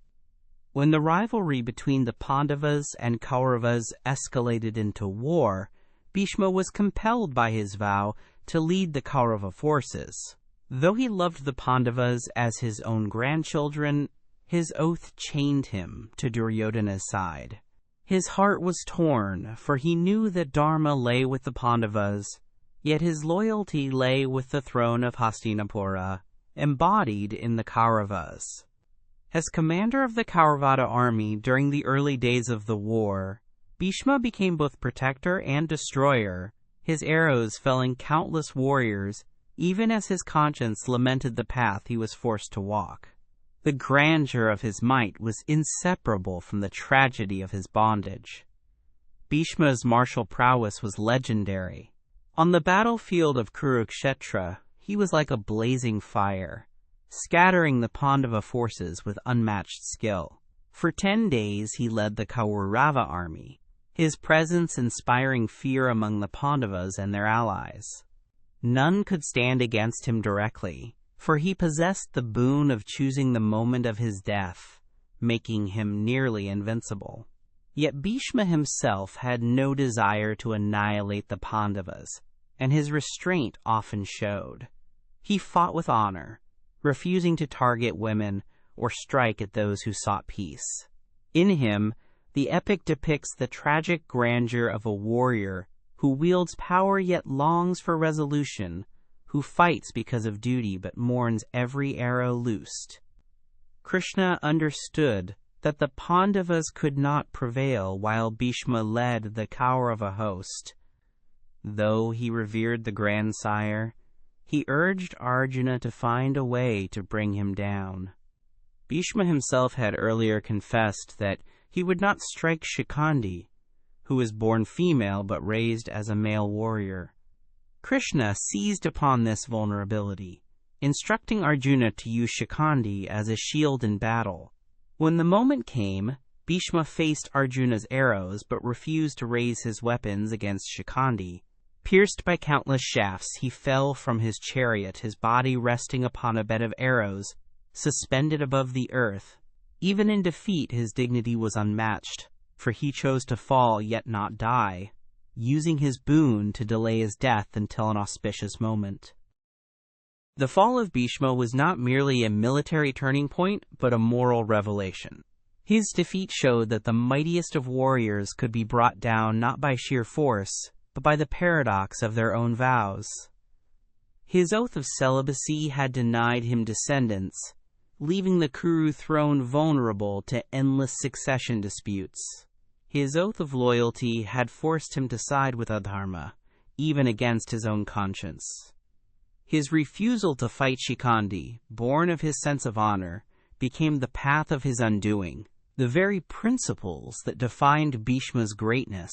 When the rivalry between the Pandavas and Kauravas escalated into war, Bhishma was compelled by his vow to lead the Kaurava forces. Though he loved the Pandavas as his own grandchildren, his oath chained him to Duryodhana's side. His heart was torn, for he knew that Dharma lay with the Pandavas, yet his loyalty lay with the throne of Hastinapura, embodied in the Kauravas. As commander of the Kauravata army during the early days of the war, Bhishma became both protector and destroyer, his arrows felling countless warriors, even as his conscience lamented the path he was forced to walk. The grandeur of his might was inseparable from the tragedy of his bondage. Bhishma's martial prowess was legendary. On the battlefield of Kurukshetra, he was like a blazing fire, scattering the Pandava forces with unmatched skill. For 10 days he led the Kaurava army, his presence inspiring fear among the Pandavas and their allies. None could stand against him directly, for he possessed the boon of choosing the moment of his death, making him nearly invincible. Yet Bhishma himself had no desire to annihilate the Pandavas, and his restraint often showed. He fought with honor, refusing to target women or strike at those who sought peace. In him, the epic depicts the tragic grandeur of a warrior who wields power yet longs for resolution, who fights because of duty but mourns every arrow loosed. Krishna understood that the Pandavas could not prevail while Bhishma led the Kaurava host. Though he revered the grandsire, he urged Arjuna to find a way to bring him down. Bhishma himself had earlier confessed that he would not strike Shikhandi, who was born female but raised as a male warrior. Krishna seized upon this vulnerability, instructing Arjuna to use Shikhandi as a shield in battle. When the moment came, Bhishma faced Arjuna's arrows but refused to raise his weapons against Shikhandi. Pierced by countless shafts, he fell from his chariot, his body resting upon a bed of arrows, suspended above the earth. Even in defeat, his dignity was unmatched, for he chose to fall yet not die, using his boon to delay his death until an auspicious moment. The fall of Bhishma was not merely a military turning point, but a moral revelation. His defeat showed that the mightiest of warriors could be brought down not by sheer force, but by the paradox of their own vows. His oath of celibacy had denied him descendants, leaving the Kuru throne vulnerable to endless succession disputes. His oath of loyalty had forced him to side with Adharma, even against his own conscience. His refusal to fight Shikhandi, born of his sense of honor, became the path of his undoing. The very principles that defined Bhishma's greatness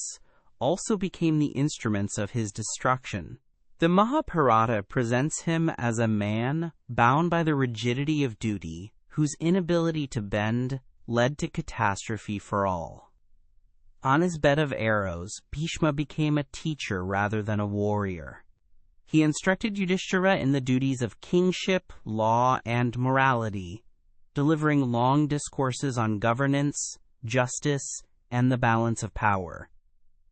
also became the instruments of his destruction. The Mahabharata presents him as a man bound by the rigidity of duty, whose inability to bend led to catastrophe for all. On his bed of arrows, Bhishma became a teacher rather than a warrior. He instructed Yudhishthira in the duties of kingship, law, and morality, delivering long discourses on governance, justice, and the balance of power.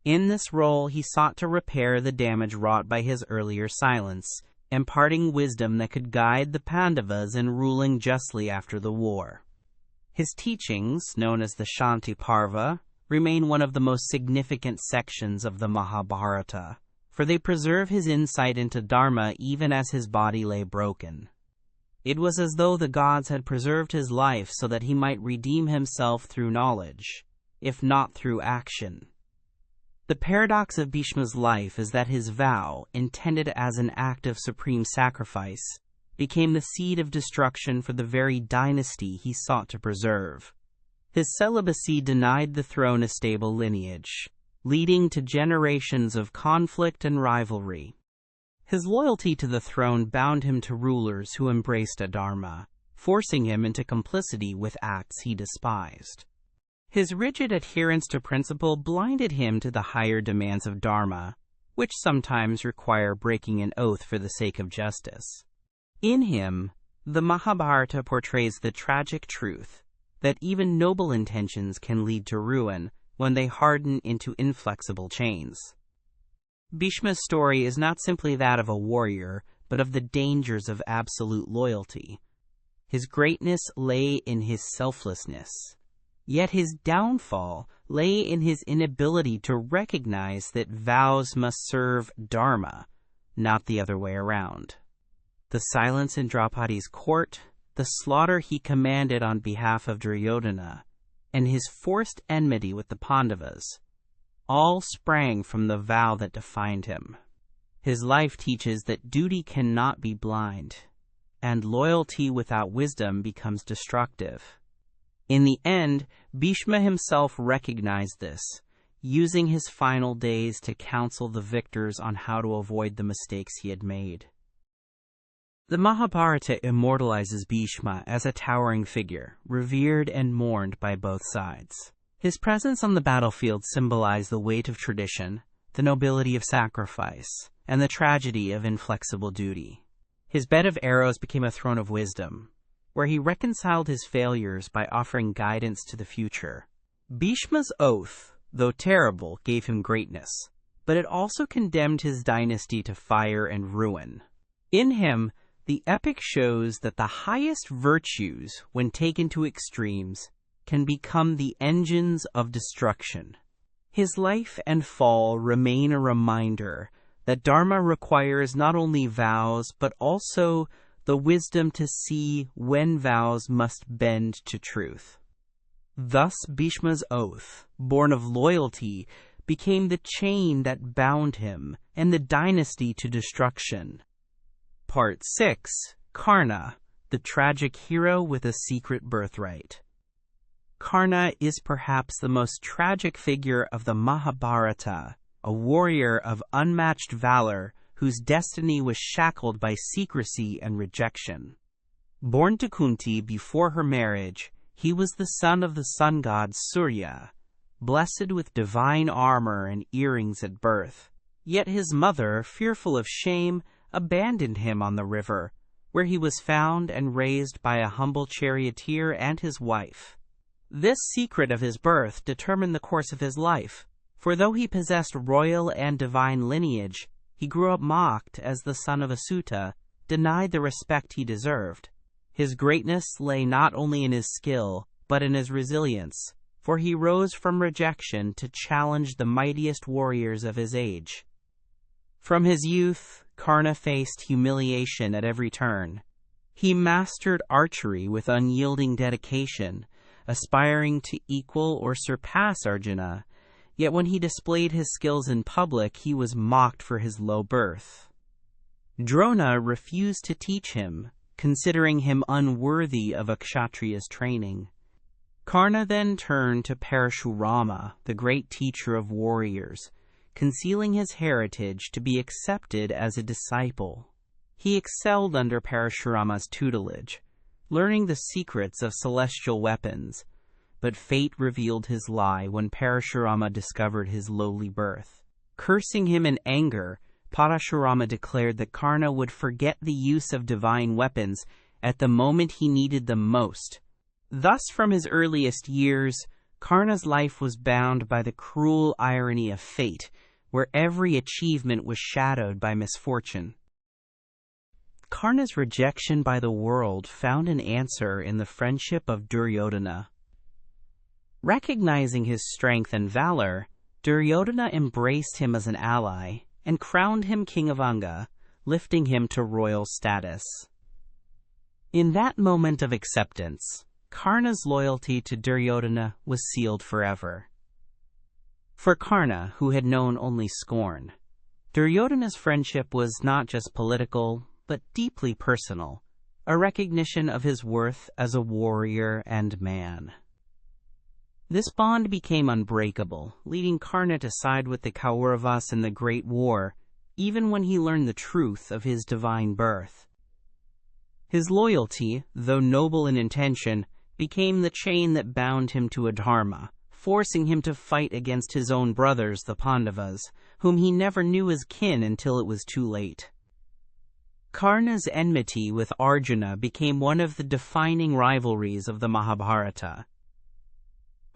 In this role, he sought to repair the damage wrought by his earlier silence, imparting wisdom that could guide the Pandavas in ruling justly after the war. His teachings, known as the Shanti Parva, remain one of the most significant sections of the Mahabharata, for they preserve his insight into Dharma even as his body lay broken. It was as though the gods had preserved his life so that he might redeem himself through knowledge, if not through action. The paradox of Bhishma's life is that his vow, intended as an act of supreme sacrifice, became the seed of destruction for the very dynasty he sought to preserve. His celibacy denied the throne a stable lineage, leading to generations of conflict and rivalry. His loyalty to the throne bound him to rulers who embraced adharma, forcing him into complicity with acts he despised. His rigid adherence to principle blinded him to the higher demands of dharma, which sometimes require breaking an oath for the sake of justice. In him, the Mahabharata portrays the tragic truth that even noble intentions can lead to ruin when they harden into inflexible chains. Bhishma's story is not simply that of a warrior, but of the dangers of absolute loyalty. His greatness lay in his selflessness. Yet his downfall lay in his inability to recognize that vows must serve dharma, not the other way around. The silence in Draupadi's court, the slaughter he commanded on behalf of Duryodhana, and his forced enmity with the Pandavas, all sprang from the vow that defined him. His life teaches that duty cannot be blind, and loyalty without wisdom becomes destructive. In the end, Bhishma himself recognized this, using his final days to counsel the victors on how to avoid the mistakes he had made. The Mahabharata immortalizes Bhishma as a towering figure, revered and mourned by both sides. His presence on the battlefield symbolized the weight of tradition, the nobility of sacrifice, and the tragedy of inflexible duty. His bed of arrows became a throne of wisdom, where he reconciled his failures by offering guidance to the future. Bhishma's oath, though terrible, gave him greatness, but it also condemned his dynasty to fire and ruin. In him, the epic shows that the highest virtues, when taken to extremes, can become the engines of destruction. His life and fall remain a reminder that Dharma requires not only vows, but also the wisdom to see when vows must bend to truth. Thus Bhishma's oath, born of loyalty, became the chain that bound him and the dynasty to destruction. Part 6. Karna, the tragic hero with a secret birthright. Karna is perhaps the most tragic figure of the Mahabharata, a warrior of unmatched valor whose destiny was shackled by secrecy and rejection. Born to Kunti before her marriage, he was the son of the sun god Surya, blessed with divine armor and earrings at birth. Yet his mother, fearful of shame, abandoned him on the river, where he was found and raised by a humble charioteer and his wife. This secret of his birth determined the course of his life, for though he possessed royal and divine lineage, he grew up mocked as the son of a Sutta, denied the respect he deserved. His greatness lay not only in his skill, but in his resilience, for he rose from rejection to challenge the mightiest warriors of his age. From his youth, Karna faced humiliation at every turn. He mastered archery with unyielding dedication, aspiring to equal or surpass Arjuna, yet when he displayed his skills in public, he was mocked for his low birth. Drona refused to teach him, considering him unworthy of a kshatriya's training. Karna then turned to Parashurama, the great teacher of warriors, concealing his heritage to be accepted as a disciple. He excelled under Parashurama's tutelage, learning the secrets of celestial weapons, but fate revealed his lie when Parashurama discovered his lowly birth. Cursing him in anger, Parashurama declared that Karna would forget the use of divine weapons at the moment he needed them most. Thus, from his earliest years, Karna's life was bound by the cruel irony of fate, where every achievement was shadowed by misfortune. Karna's rejection by the world found an answer in the friendship of Duryodhana. Recognizing his strength and valor, Duryodhana embraced him as an ally and crowned him king of Anga, lifting him to royal status. In that moment of acceptance, Karna's loyalty to Duryodhana was sealed forever. For Karna, who had known only scorn, Duryodhana's friendship was not just political, but deeply personal, a recognition of his worth as a warrior and man. This bond became unbreakable, leading Karna to side with the Kauravas in the Great War, even when he learned the truth of his divine birth. His loyalty, though noble in intention, became the chain that bound him to Adharma, forcing him to fight against his own brothers, the Pandavas, whom he never knew as kin until it was too late. Karna's enmity with Arjuna became one of the defining rivalries of the Mahabharata.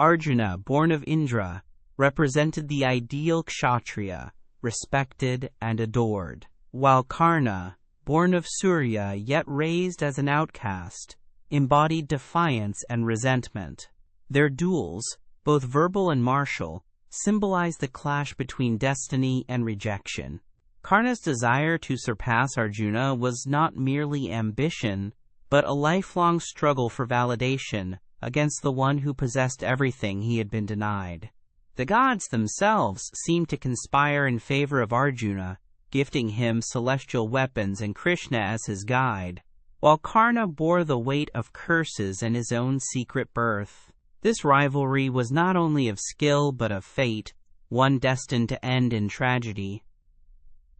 Arjuna, born of Indra, represented the ideal kshatriya, respected and adored, while Karna, born of Surya yet raised as an outcast, embodied defiance and resentment. Their duels, both verbal and martial, symbolized the clash between destiny and rejection. Karna's desire to surpass Arjuna was not merely ambition, but a lifelong struggle for validation against the one who possessed everything he had been denied. The gods themselves seemed to conspire in favor of Arjuna, gifting him celestial weapons and Krishna as his guide, while Karna bore the weight of curses and his own secret birth. This rivalry was not only of skill but of fate, one destined to end in tragedy.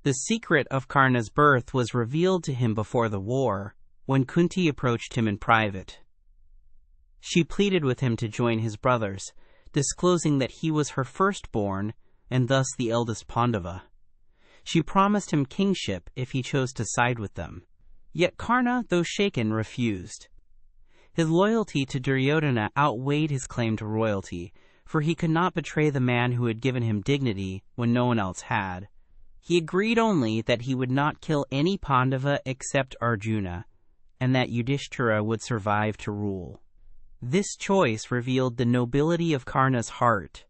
The secret of Karna's birth was revealed to him before the war, when Kunti approached him in private. She pleaded with him to join his brothers, disclosing that he was her firstborn and thus the eldest Pandava. She promised him kingship if he chose to side with them. Yet Karna, though shaken, refused. His loyalty to Duryodhana outweighed his claim to royalty, for he could not betray the man who had given him dignity when no one else had. He agreed only that he would not kill any Pandava except Arjuna, and that Yudhishthira would survive to rule. This choice revealed the nobility of Karna's heart,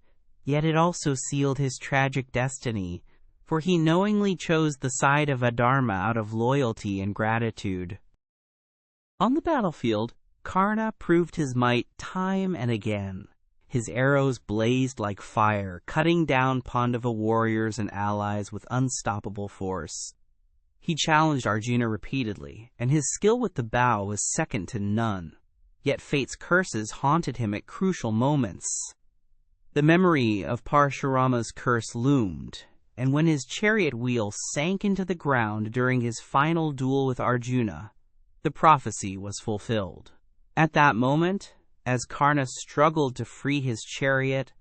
yet it also sealed his tragic destiny, for he knowingly chose the side of Adharma out of loyalty and gratitude. On the battlefield, Karna proved his might time and again. His arrows blazed like fire, cutting down Pandava warriors and allies with unstoppable force. He challenged Arjuna repeatedly, and his skill with the bow was second to none. Yet fate's curses haunted him at crucial moments. The memory of Parashurama's curse loomed, and when his chariot wheel sank into the ground during his final duel with Arjuna, the prophecy was fulfilled. At that moment, as Karna struggled to free his chariot,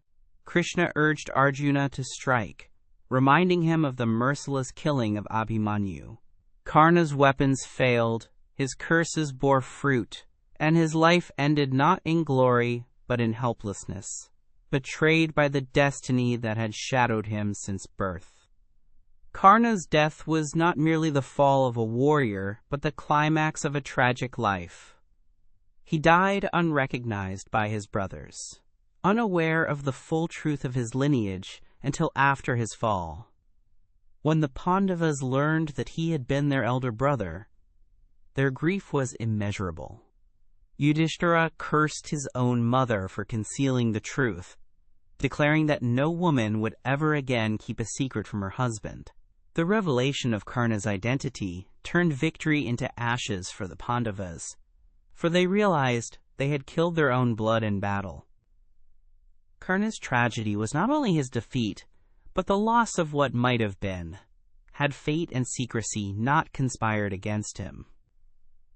Krishna urged Arjuna to strike, reminding him of the merciless killing of Abhimanyu. Karna's weapons failed, his curses bore fruit, and his life ended not in glory but in helplessness, betrayed by the destiny that had shadowed him since birth. Karna's death was not merely the fall of a warrior, but the climax of a tragic life. He died unrecognized by his brothers, unaware of the full truth of his lineage until after his fall. When the Pandavas learned that he had been their elder brother, their grief was immeasurable. Yudhishthira cursed his own mother for concealing the truth, declaring that no woman would ever again keep a secret from her husband. The revelation of Karna's identity turned victory into ashes for the Pandavas, for they realized they had killed their own blood in battle. Karna's tragedy was not only his defeat, but the loss of what might have been, had fate and secrecy not conspired against him.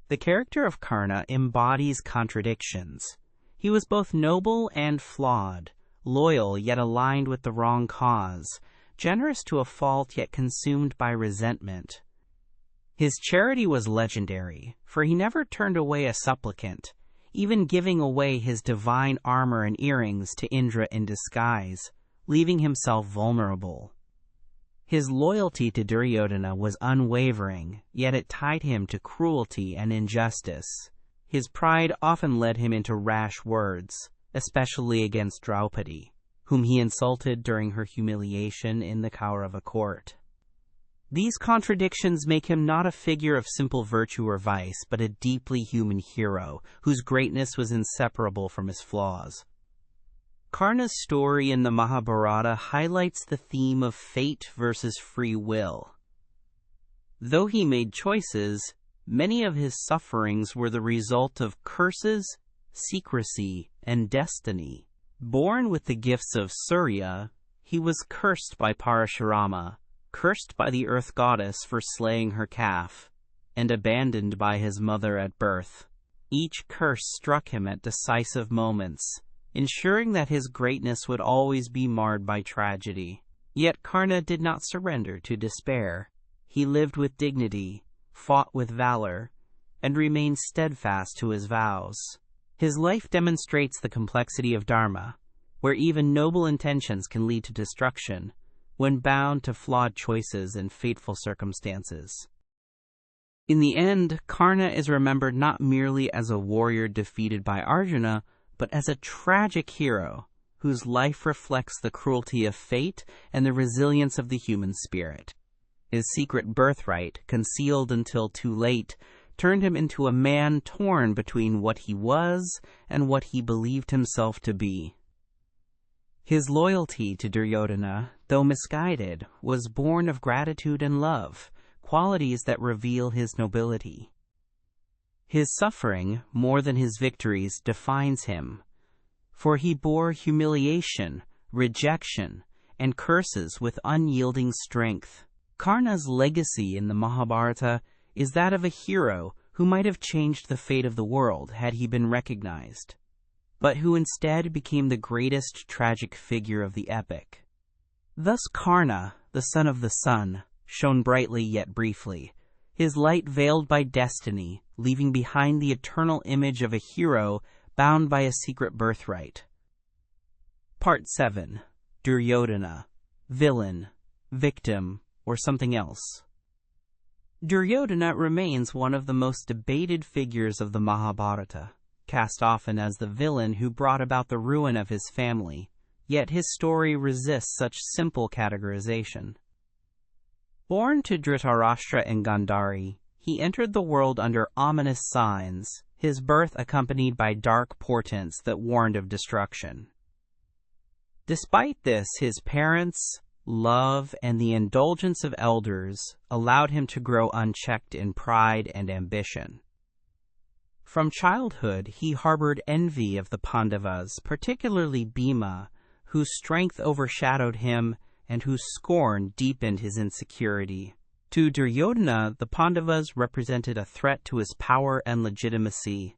The character of Karna embodies contradictions. He was both noble and flawed, loyal yet aligned with the wrong cause, generous to a fault yet consumed by resentment. His charity was legendary, for he never turned away a supplicant, even giving away his divine armor and earrings to Indra in disguise, leaving himself vulnerable. His loyalty to Duryodhana was unwavering, yet it tied him to cruelty and injustice. His pride often led him into rash words, especially against Draupadi, whom he insulted during her humiliation in the Kaurava court. These contradictions make him not a figure of simple virtue or vice, but a deeply human hero, whose greatness was inseparable from his flaws. Karna's story in the Mahabharata highlights the theme of fate versus free will. Though he made choices, many of his sufferings were the result of curses, secrecy, and destiny. Born with the gifts of Surya, he was cursed by Parashurama, cursed by the earth goddess for slaying her calf, and abandoned by his mother at birth. Each curse struck him at decisive moments, ensuring that his greatness would always be marred by tragedy. Yet Karna did not surrender to despair. He lived with dignity, fought with valor, and remained steadfast to his vows. His life demonstrates the complexity of Dharma, where even noble intentions can lead to destruction when bound to flawed choices and fateful circumstances. In the end, Karna is remembered not merely as a warrior defeated by Arjuna, but as a tragic hero whose life reflects the cruelty of fate and the resilience of the human spirit. His secret birthright, concealed until too late, turned him into a man torn between what he was and what he believed himself to be. His loyalty to Duryodhana, though misguided, was born of gratitude and love, qualities that reveal his nobility. His suffering, more than his victories, defines him, for he bore humiliation, rejection, and curses with unyielding strength. Karna's legacy in the Mahabharata is that of a hero who might have changed the fate of the world had he been recognized, but who instead became the greatest tragic figure of the epic. Thus Karna, the son of the sun, shone brightly yet briefly, his light veiled by destiny, leaving behind the eternal image of a hero bound by a secret birthright. Part 7. Duryodhana. Villain, victim, or something else. Duryodhana remains one of the most debated figures of the Mahabharata, cast often as the villain who brought about the ruin of his family, yet his story resists such simple categorization. Born to Dhritarashtra and Gandhari, he entered the world under ominous signs, his birth accompanied by dark portents that warned of destruction. Despite this, his parents, love, and the indulgence of elders allowed him to grow unchecked in pride and ambition. From childhood, he harbored envy of the Pandavas, particularly Bhima, whose strength overshadowed him and whose scorn deepened his insecurity. To Duryodhana, the Pandavas represented a threat to his power and legitimacy,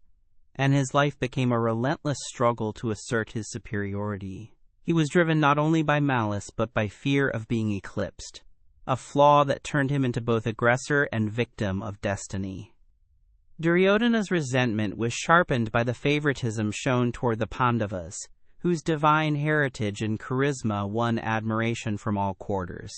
and his life became a relentless struggle to assert his superiority. He was driven not only by malice but by fear of being eclipsed, a flaw that turned him into both aggressor and victim of destiny. Duryodhana's resentment was sharpened by the favoritism shown toward the Pandavas, whose divine heritage and charisma won admiration from all quarters.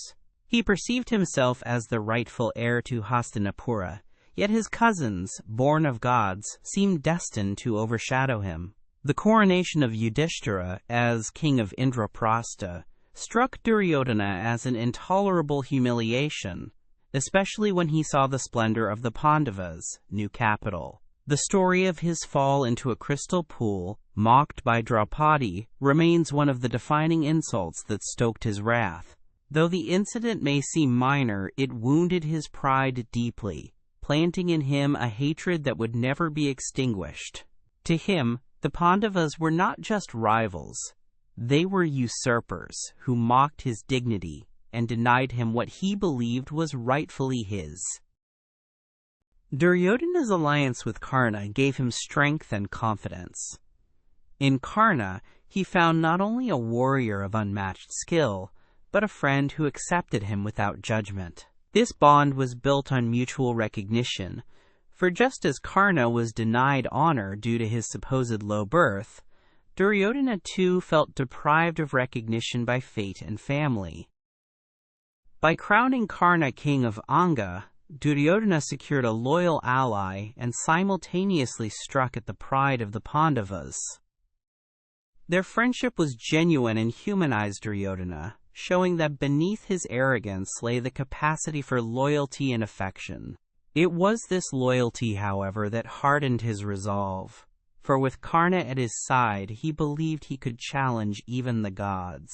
He perceived himself as the rightful heir to Hastinapura, yet his cousins, born of gods, seemed destined to overshadow him. The coronation of Yudhishthira as king of Indraprastha struck Duryodhana as an intolerable humiliation, especially when he saw the splendor of the Pandavas' new capital. The story of his fall into a crystal pool, mocked by Draupadi, remains one of the defining insults that stoked his wrath. Though the incident may seem minor, it wounded his pride deeply, planting in him a hatred that would never be extinguished. To him, the Pandavas were not just rivals. They were usurpers who mocked his dignity and denied him what he believed was rightfully his. Duryodhana's alliance with Karna gave him strength and confidence. In Karna, he found not only a warrior of unmatched skill, but a friend who accepted him without judgment. This bond was built on mutual recognition, for just as Karna was denied honor due to his supposed low birth, Duryodhana too felt deprived of recognition by fate and family. By crowning Karna king of Anga, Duryodhana secured a loyal ally and simultaneously struck at the pride of the Pandavas. Their friendship was genuine and humanized Duryodhana, showing that beneath his arrogance lay the capacity for loyalty and affection. It was this loyalty, however, that hardened his resolve, for with Karna at his side, he believed he could challenge even the gods.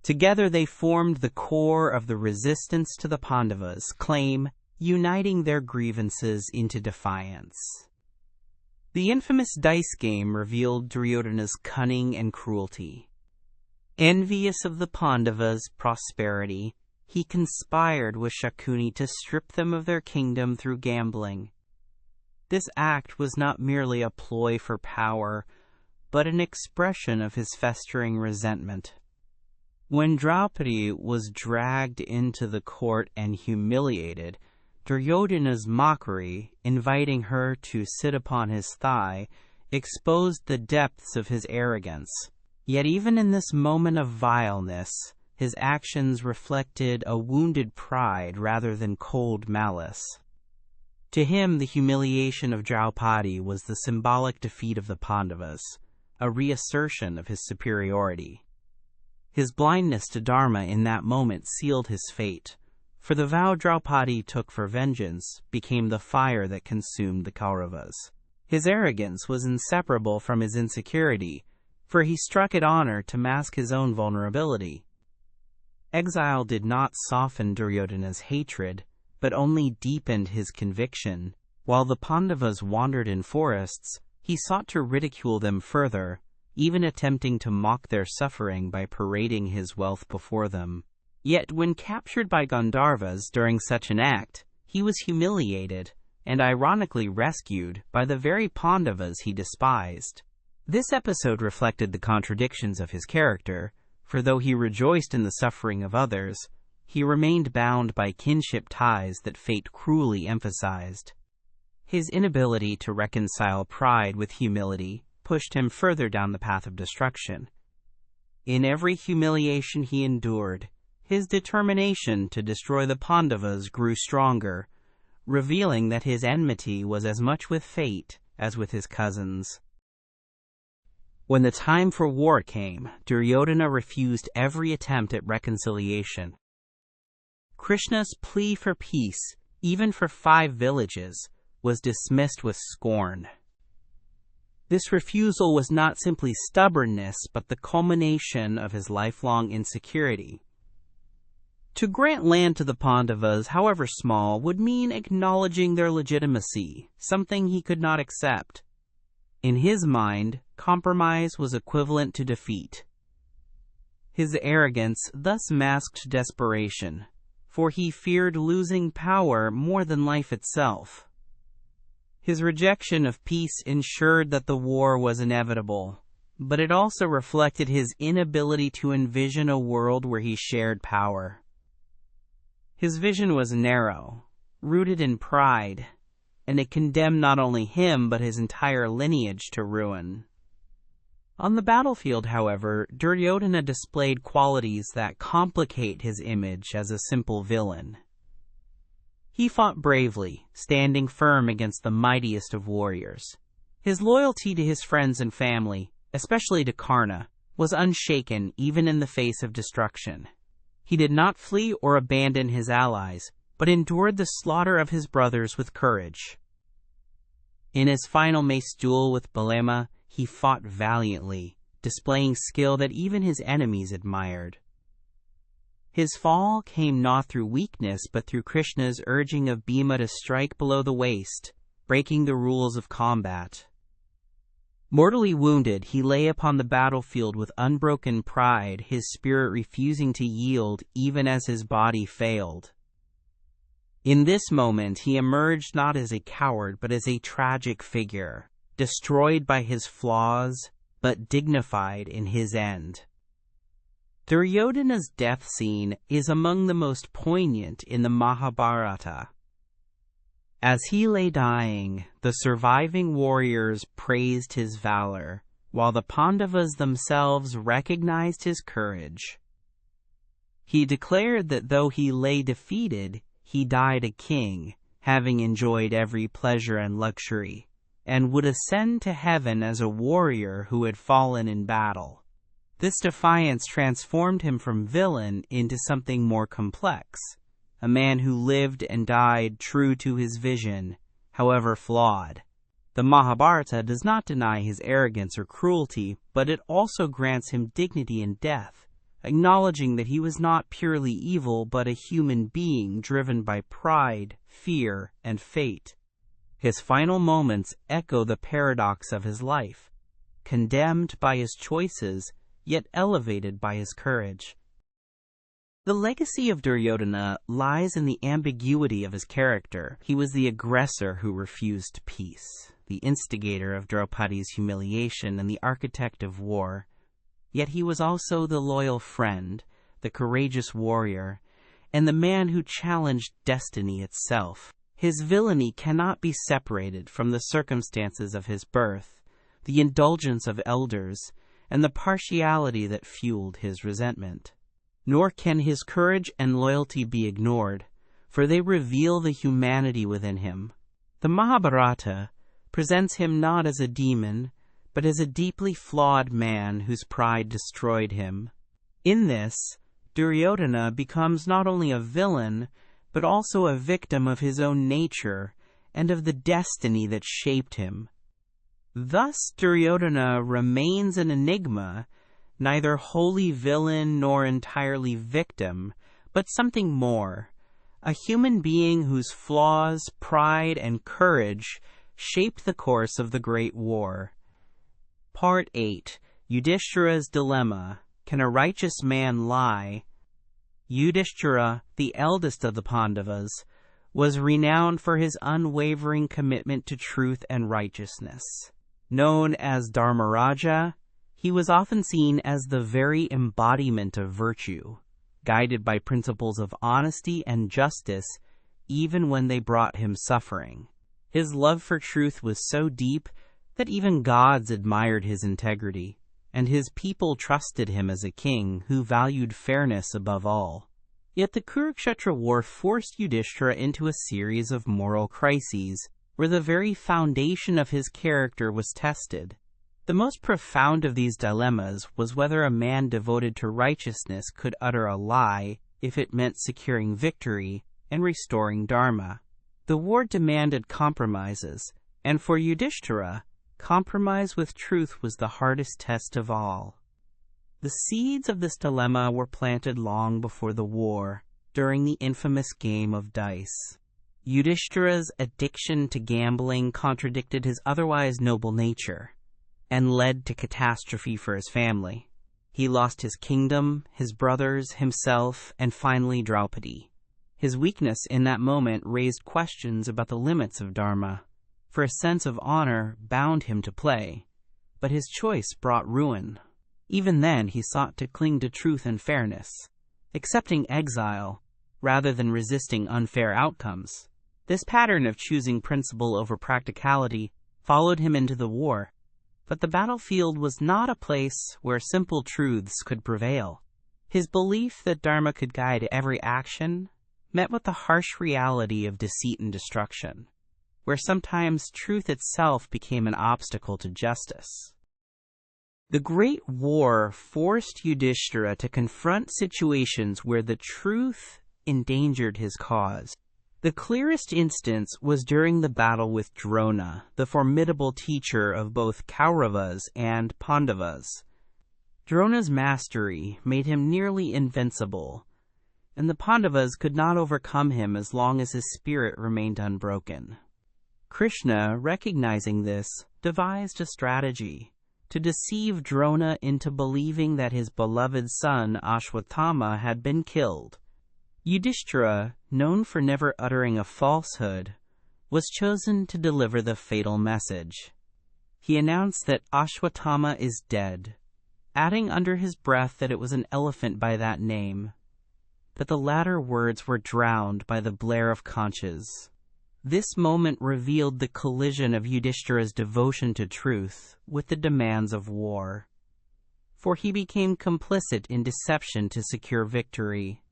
Together they formed the core of the resistance to the Pandavas' claim, uniting their grievances into defiance. The infamous dice game revealed Duryodhana's cunning and cruelty. Envious of the Pandavas' prosperity, he conspired with Shakuni to strip them of their kingdom through gambling. This act was not merely a ploy for power, but an expression of his festering resentment. When Draupadi was dragged into the court and humiliated, Duryodhana's mockery, inviting her to sit upon his thigh, exposed the depths of his arrogance. Yet even in this moment of vileness, his actions reflected a wounded pride rather than cold malice. To him, the humiliation of Draupadi was the symbolic defeat of the Pandavas, a reassertion of his superiority. His blindness to Dharma in that moment sealed his fate, for the vow Draupadi took for vengeance became the fire that consumed the Kauravas. His arrogance was inseparable from his insecurity, for he struck at honor to mask his own vulnerability. Exile did not soften Duryodhana's hatred, but only deepened his conviction. While the Pandavas wandered in forests, he sought to ridicule them further, even attempting to mock their suffering by parading his wealth before them. Yet when captured by Gandharvas during such an act, he was humiliated and ironically rescued by the very Pandavas he despised. This episode reflected the contradictions of his character, for though he rejoiced in the suffering of others, he remained bound by kinship ties that fate cruelly emphasized. His inability to reconcile pride with humility pushed him further down the path of destruction. In every humiliation he endured, his determination to destroy the Pandavas grew stronger, revealing that his enmity was as much with fate as with his cousins. When the time for war came, Duryodhana refused every attempt at reconciliation. Krishna's plea for peace, even for 5 villages, was dismissed with scorn. This refusal was not simply stubbornness, but the culmination of his lifelong insecurity. To grant land to the Pandavas, however small, would mean acknowledging their legitimacy, something he could not accept. In his mind, compromise was equivalent to defeat. His arrogance thus masked desperation, for he feared losing power more than life itself. His rejection of peace ensured that the war was inevitable, but it also reflected his inability to envision a world where he shared power. His vision was narrow, rooted in pride, and it condemned not only him but his entire lineage to ruin. On the battlefield, however, Duryodhana displayed qualities that complicate his image as a simple villain. He fought bravely, standing firm against the mightiest of warriors. His loyalty to his friends and family, especially to Karna, was unshaken even in the face of destruction. He did not flee or abandon his allies, but endured the slaughter of his brothers with courage. In his final mace duel with Bhima, he fought valiantly, displaying skill that even his enemies admired. His fall came not through weakness but through Krishna's urging of Bhima to strike below the waist, breaking the rules of combat. Mortally wounded, he lay upon the battlefield with unbroken pride, his spirit refusing to yield even as his body failed. In this moment he emerged not as a coward but as a tragic figure, destroyed by his flaws but dignified in his end. Duryodhana's death scene is among the most poignant in the Mahabharata. As he lay dying, the surviving warriors praised his valor, while the Pandavas themselves recognized his courage. He declared that though he lay defeated, he died a king, having enjoyed every pleasure and luxury, and would ascend to heaven as a warrior who had fallen in battle. This defiance transformed him from villain into something more complex, a man who lived and died true to his vision, however flawed. The Mahabharata does not deny his arrogance or cruelty, but it also grants him dignity in death, acknowledging that he was not purely evil but a human being driven by pride, fear, and fate. His final moments echo the paradox of his life, condemned by his choices, yet elevated by his courage. The legacy of Duryodhana lies in the ambiguity of his character. He was the aggressor who refused peace, the instigator of Draupadi's humiliation, and the architect of war. Yet he was also the loyal friend, the courageous warrior, and the man who challenged destiny itself. His villainy cannot be separated from the circumstances of his birth, the indulgence of elders, and the partiality that fueled his resentment. Nor can his courage and loyalty be ignored, for they reveal the humanity within him. The Mahabharata presents him not as a demon, but as a deeply flawed man whose pride destroyed him. In this, Duryodhana becomes not only a villain, but also a victim of his own nature and of the destiny that shaped him. Thus Duryodhana remains an enigma, neither wholly villain nor entirely victim, but something more, a human being whose flaws, pride, and courage shaped the course of the Great War. Part 8. Yudhishthira's Dilemma. Can a righteous man lie? Yudhishthira, the eldest of the Pandavas, was renowned for his unwavering commitment to truth and righteousness. Known as Dharmaraja, he was often seen as the very embodiment of virtue, guided by principles of honesty and justice even when they brought him suffering. His love for truth was so deep that even gods admired his integrity, and his people trusted him as a king who valued fairness above all. Yet the Kurukshetra War forced Yudhishthira into a series of moral crises, where the very foundation of his character was tested. The most profound of these dilemmas was whether a man devoted to righteousness could utter a lie if it meant securing victory and restoring Dharma. The war demanded compromises, and for Yudhishthira, compromise with truth was the hardest test of all. The seeds of this dilemma were planted long before the war, during the infamous game of dice. Yudhishthira's addiction to gambling contradicted his otherwise noble nature, and led to catastrophe for his family. He lost his kingdom, his brothers, himself, and finally Draupadi. His weakness in that moment raised questions about the limits of Dharma, for a sense of honor bound him to play, but his choice brought ruin. Even then he sought to cling to truth and fairness, accepting exile rather than resisting unfair outcomes. This pattern of choosing principle over practicality followed him into the war, but the battlefield was not a place where simple truths could prevail. His belief that Dharma could guide every action met with the harsh reality of deceit and destruction, where sometimes truth itself became an obstacle to justice. The Great War forced Yudhishthira to confront situations where the truth endangered his cause. The clearest instance was during the battle with Drona, the formidable teacher of both Kauravas and Pandavas. Drona's mastery made him nearly invincible, and the Pandavas could not overcome him as long as his spirit remained unbroken. Krishna, recognizing this, devised a strategy to deceive Drona into believing that his beloved son Ashwatthama had been killed. Yudhishthira, known for never uttering a falsehood, was chosen to deliver the fatal message. He announced that Ashwatthama is dead, adding under his breath that it was an elephant by that name. But the latter words were drowned by the blare of conches. This moment revealed the collision of Yudhishthira's devotion to truth with the demands of war, for he became complicit in deception to secure victory.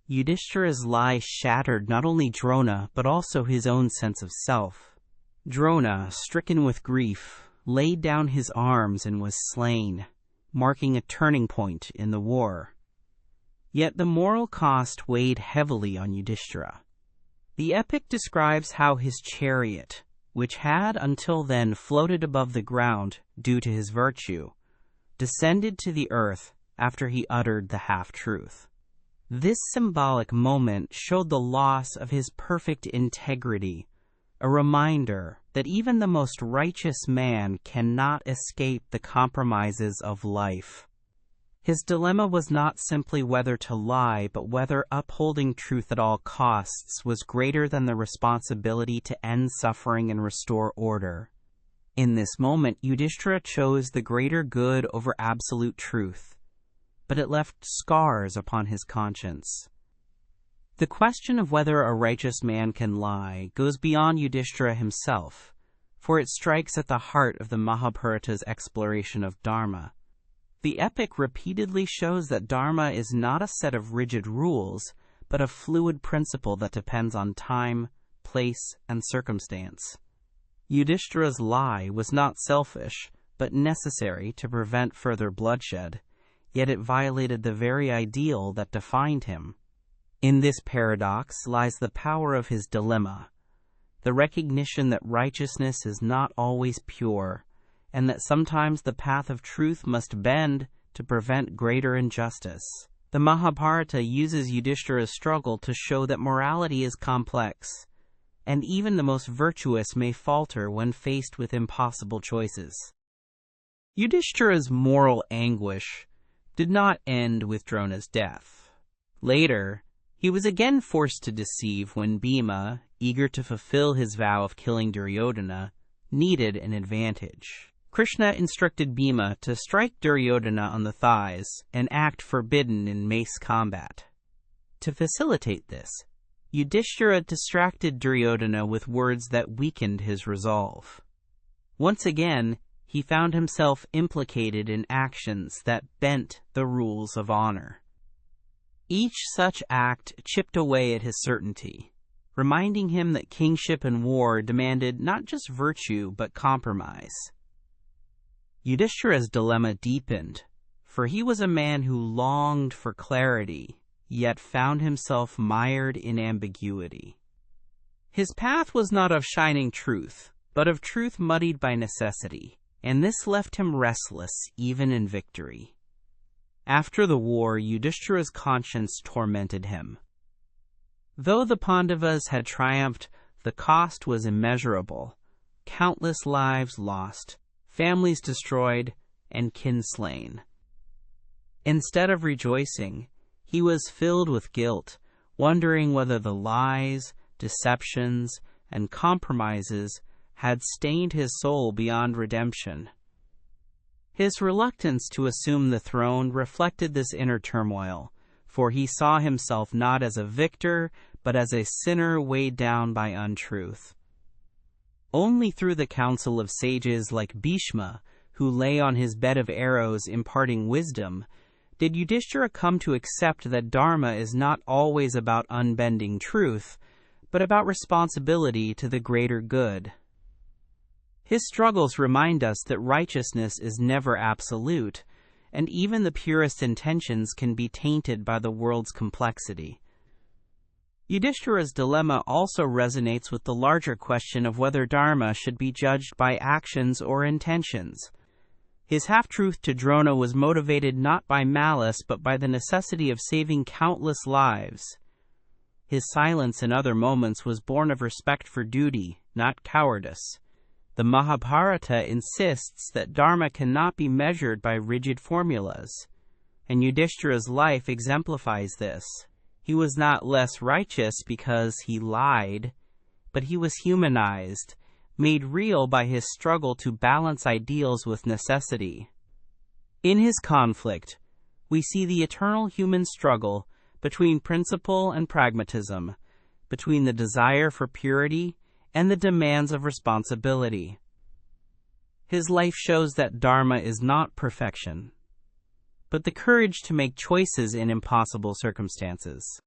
Yudhishthira's lie shattered not only Drona but also his own sense of self. Drona, stricken with grief, laid down his arms and was slain, marking a turning point in the war. Yet the moral cost weighed heavily on Yudhishthira. The epic describes how his chariot, which had until then floated above the ground due to his virtue, descended to the earth after he uttered the half-truth. This symbolic moment showed the loss of his perfect integrity, a reminder that even the most righteous man cannot escape the compromises of life. His dilemma was not simply whether to lie, but whether upholding truth at all costs was greater than the responsibility to end suffering and restore order. In this moment, Yudhishthira chose the greater good over absolute truth, but it left scars upon his conscience. The question of whether a righteous man can lie goes beyond Yudhishthira himself, for it strikes at the heart of the Mahabharata's exploration of Dharma. The epic repeatedly shows that Dharma is not a set of rigid rules, but a fluid principle that depends on time, place, and circumstance. Yudhishthira's lie was not selfish, but necessary to prevent further bloodshed, yet it violated the very ideal that defined him. In this paradox lies the power of his dilemma, the recognition that righteousness is not always pure, and that sometimes the path of truth must bend to prevent greater injustice. The Mahabharata uses Yudhishthira's struggle to show that morality is complex, and even the most virtuous may falter when faced with impossible choices. Yudhishthira's moral anguish did not end with Drona's death. Later, he was again forced to deceive when Bhima, eager to fulfill his vow of killing Duryodhana, needed an advantage. Krishna instructed Bhima to strike Duryodhana on the thighs, an act forbidden in mace combat. To facilitate this, Yudhishthira distracted Duryodhana with words that weakened his resolve. Once again, he found himself implicated in actions that bent the rules of honor. Each such act chipped away at his certainty, reminding him that kingship and war demanded not just virtue but compromise. Yudhishthira's dilemma deepened, for he was a man who longed for clarity, yet found himself mired in ambiguity. His path was not of shining truth, but of truth muddied by necessity, and this left him restless even in victory. After the war, Yudhishthira's conscience tormented him. Though the Pandavas had triumphed, the cost was immeasurable. Countless lives lost, families destroyed, and kin slain. Instead of rejoicing, he was filled with guilt, wondering whether the lies, deceptions, and compromises had stained his soul beyond redemption. His reluctance to assume the throne reflected this inner turmoil, for he saw himself not as a victor, but as a sinner weighed down by untruth. Only through the counsel of sages like Bhishma, who lay on his bed of arrows imparting wisdom, did Yudhishthira come to accept that Dharma is not always about unbending truth, but about responsibility to the greater good. His struggles remind us that righteousness is never absolute, and even the purest intentions can be tainted by the world's complexity. Yudhishthira's dilemma also resonates with the larger question of whether Dharma should be judged by actions or intentions. His half-truth to Drona was motivated not by malice but by the necessity of saving countless lives. His silence in other moments was born of respect for duty, not cowardice. The Mahabharata insists that dharma cannot be measured by rigid formulas, and Yudhishthira's life exemplifies this. He was not less righteous because he lied, but he was humanized, made real by his struggle to balance ideals with necessity. In his conflict, we see the eternal human struggle between principle and pragmatism, between the desire for purity and the demands of responsibility. His life shows that dharma is not perfection, but the courage to make choices in impossible circumstances.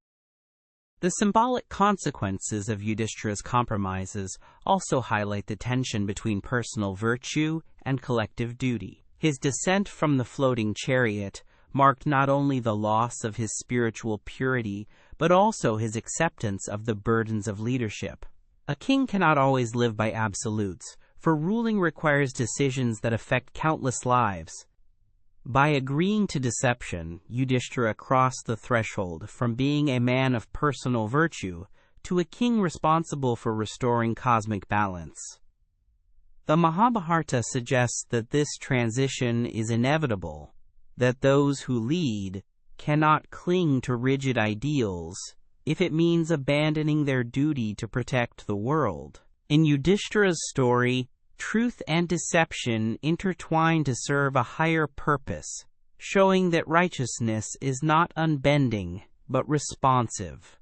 The symbolic consequences of Yudhishthira's compromises also highlight the tension between personal virtue and collective duty. His descent from the floating chariot marked not only the loss of his spiritual purity, but also his acceptance of the burdens of leadership. A king cannot always live by absolutes, for ruling requires decisions that affect countless lives. By agreeing to deception, Yudhishthira crossed the threshold from being a man of personal virtue to a king responsible for restoring cosmic balance. The Mahabharata suggests that this transition is inevitable, that those who lead cannot cling to rigid ideals if it means abandoning their duty to protect the world. In Yudhishthira's story, truth and deception intertwine to serve a higher purpose, showing that righteousness is not unbending, but responsive.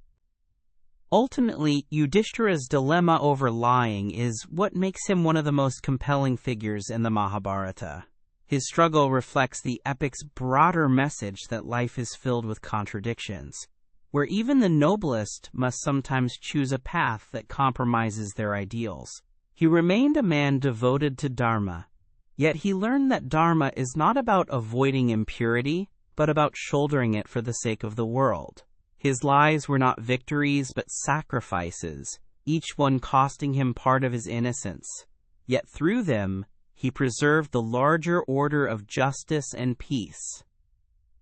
Ultimately, Yudhishthira's dilemma over lying is what makes him one of the most compelling figures in the Mahabharata. His struggle reflects the epic's broader message that life is filled with contradictions, where even the noblest must sometimes choose a path that compromises their ideals. He remained a man devoted to dharma, yet he learned that dharma is not about avoiding impurity, but about shouldering it for the sake of the world. His lives were not victories but sacrifices, each one costing him part of his innocence. Yet through them, he preserved the larger order of justice and peace.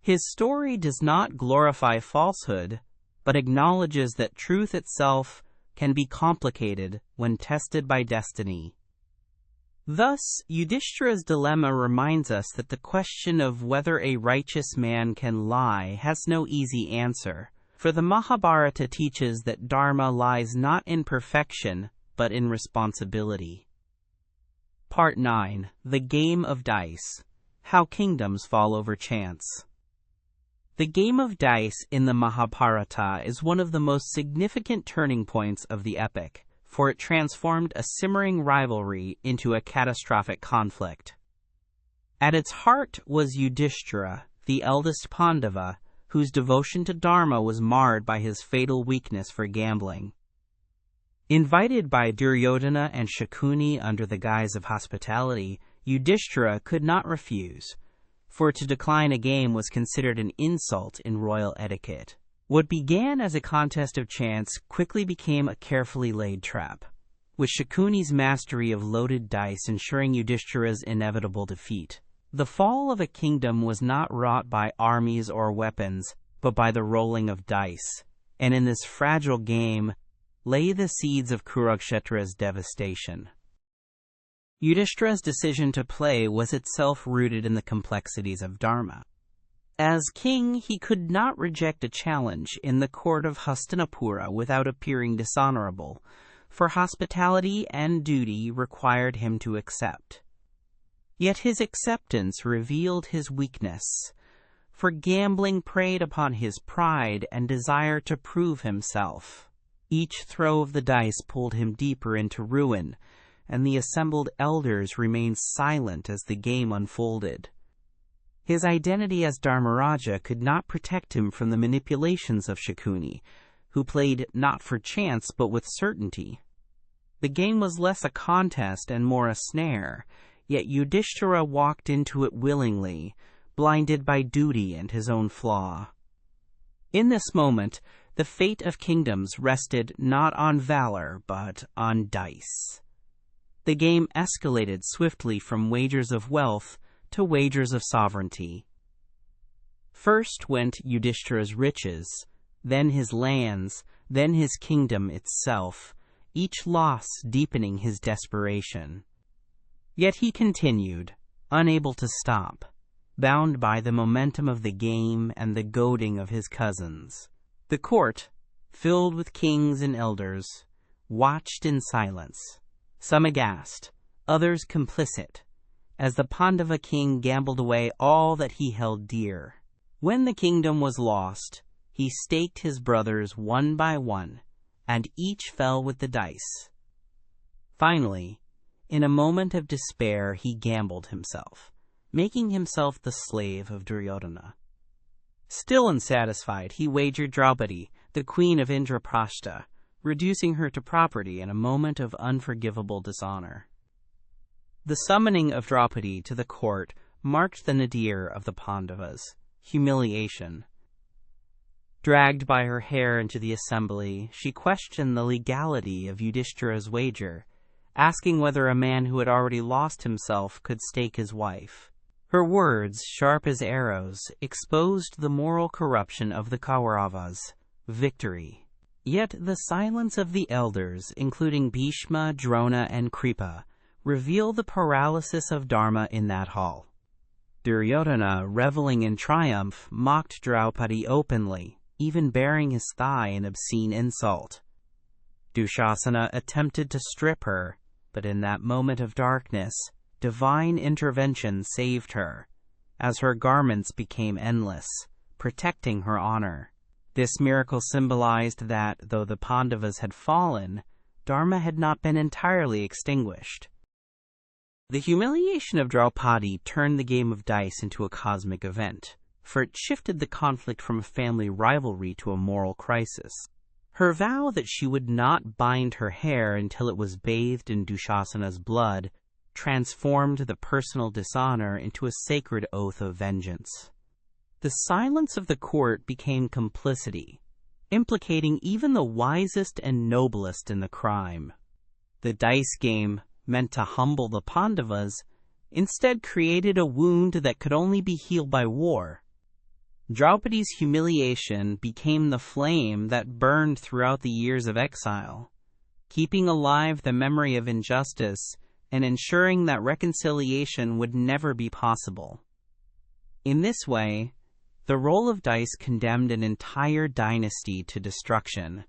His story does not glorify falsehood, but acknowledges that truth itself can be complicated when tested by destiny. Thus, Yudhishthira's dilemma reminds us that the question of whether a righteous man can lie has no easy answer, for the Mahabharata teaches that dharma lies not in perfection, but in responsibility. Part 9. The Game of Dice. How Kingdoms Fall Over Chance. The game of dice in the Mahabharata is one of the most significant turning points of the epic, for it transformed a simmering rivalry into a catastrophic conflict. At its heart was Yudhishthira, the eldest Pandava, whose devotion to dharma was marred by his fatal weakness for gambling. Invited by Duryodhana and Shakuni under the guise of hospitality, Yudhishthira could not refuse, for to decline a game was considered an insult in royal etiquette. What began as a contest of chance quickly became a carefully laid trap, with Shakuni's mastery of loaded dice ensuring Yudhishthira's inevitable defeat. The fall of a kingdom was not wrought by armies or weapons, but by the rolling of dice, and in this fragile game lay the seeds of Kurukshetra's devastation. Yudhishthira's decision to play was itself rooted in the complexities of dharma. As king, he could not reject a challenge in the court of Hastinapura without appearing dishonorable, for hospitality and duty required him to accept. Yet his acceptance revealed his weakness, for gambling preyed upon his pride and desire to prove himself. Each throw of the dice pulled him deeper into ruin, and the assembled elders remained silent as the game unfolded. His identity as Dharmaraja could not protect him from the manipulations of Shakuni, who played not for chance but with certainty. The game was less a contest and more a snare, yet Yudhishthira walked into it willingly, blinded by duty and his own flaw. In this moment, the fate of kingdoms rested not on valor but on dice. The game escalated swiftly from wagers of wealth to wagers of sovereignty. First went Yudhishthira's riches, then his lands, then his kingdom itself, each loss deepening his desperation. Yet he continued, unable to stop, bound by the momentum of the game and the goading of his cousins. The court, filled with kings and elders, watched in silence, some aghast, others complicit, as the Pandava king gambled away all that he held dear. When the kingdom was lost, he staked his brothers one by one, and each fell with the dice. Finally, in a moment of despair, he gambled himself, making himself the slave of Duryodhana. Still unsatisfied, he wagered Draupadi, the queen of Indraprastha, reducing her to property in a moment of unforgivable dishonor. The summoning of Draupadi to the court marked the nadir of the Pandavas, humiliation. Dragged by her hair into the assembly, she questioned the legality of Yudhishthira's wager, asking whether a man who had already lost himself could stake his wife. Her words, sharp as arrows, exposed the moral corruption of the Kauravas. Victory. Yet the silence of the elders, including Bhishma, Drona, and Kripa, reveal the paralysis of Dharma in that hall. Duryodhana, reveling in triumph, mocked Draupadi openly, even baring his thigh in obscene insult. Dushasana attempted to strip her, but in that moment of darkness, divine intervention saved her, as her garments became endless, protecting her honor. This miracle symbolized that, though the Pandavas had fallen, Dharma had not been entirely extinguished. The humiliation of Draupadi turned the game of dice into a cosmic event, for it shifted the conflict from a family rivalry to a moral crisis. Her vow that she would not bind her hair until it was bathed in Dushasana's blood transformed the personal dishonor into a sacred oath of vengeance. The silence of the court became complicity, implicating even the wisest and noblest in the crime. The dice game, meant to humble the Pandavas, instead created a wound that could only be healed by war. Draupadi's humiliation became the flame that burned throughout the years of exile, keeping alive the memory of injustice and ensuring that reconciliation would never be possible. In this way, the roll of dice condemned an entire dynasty to destruction.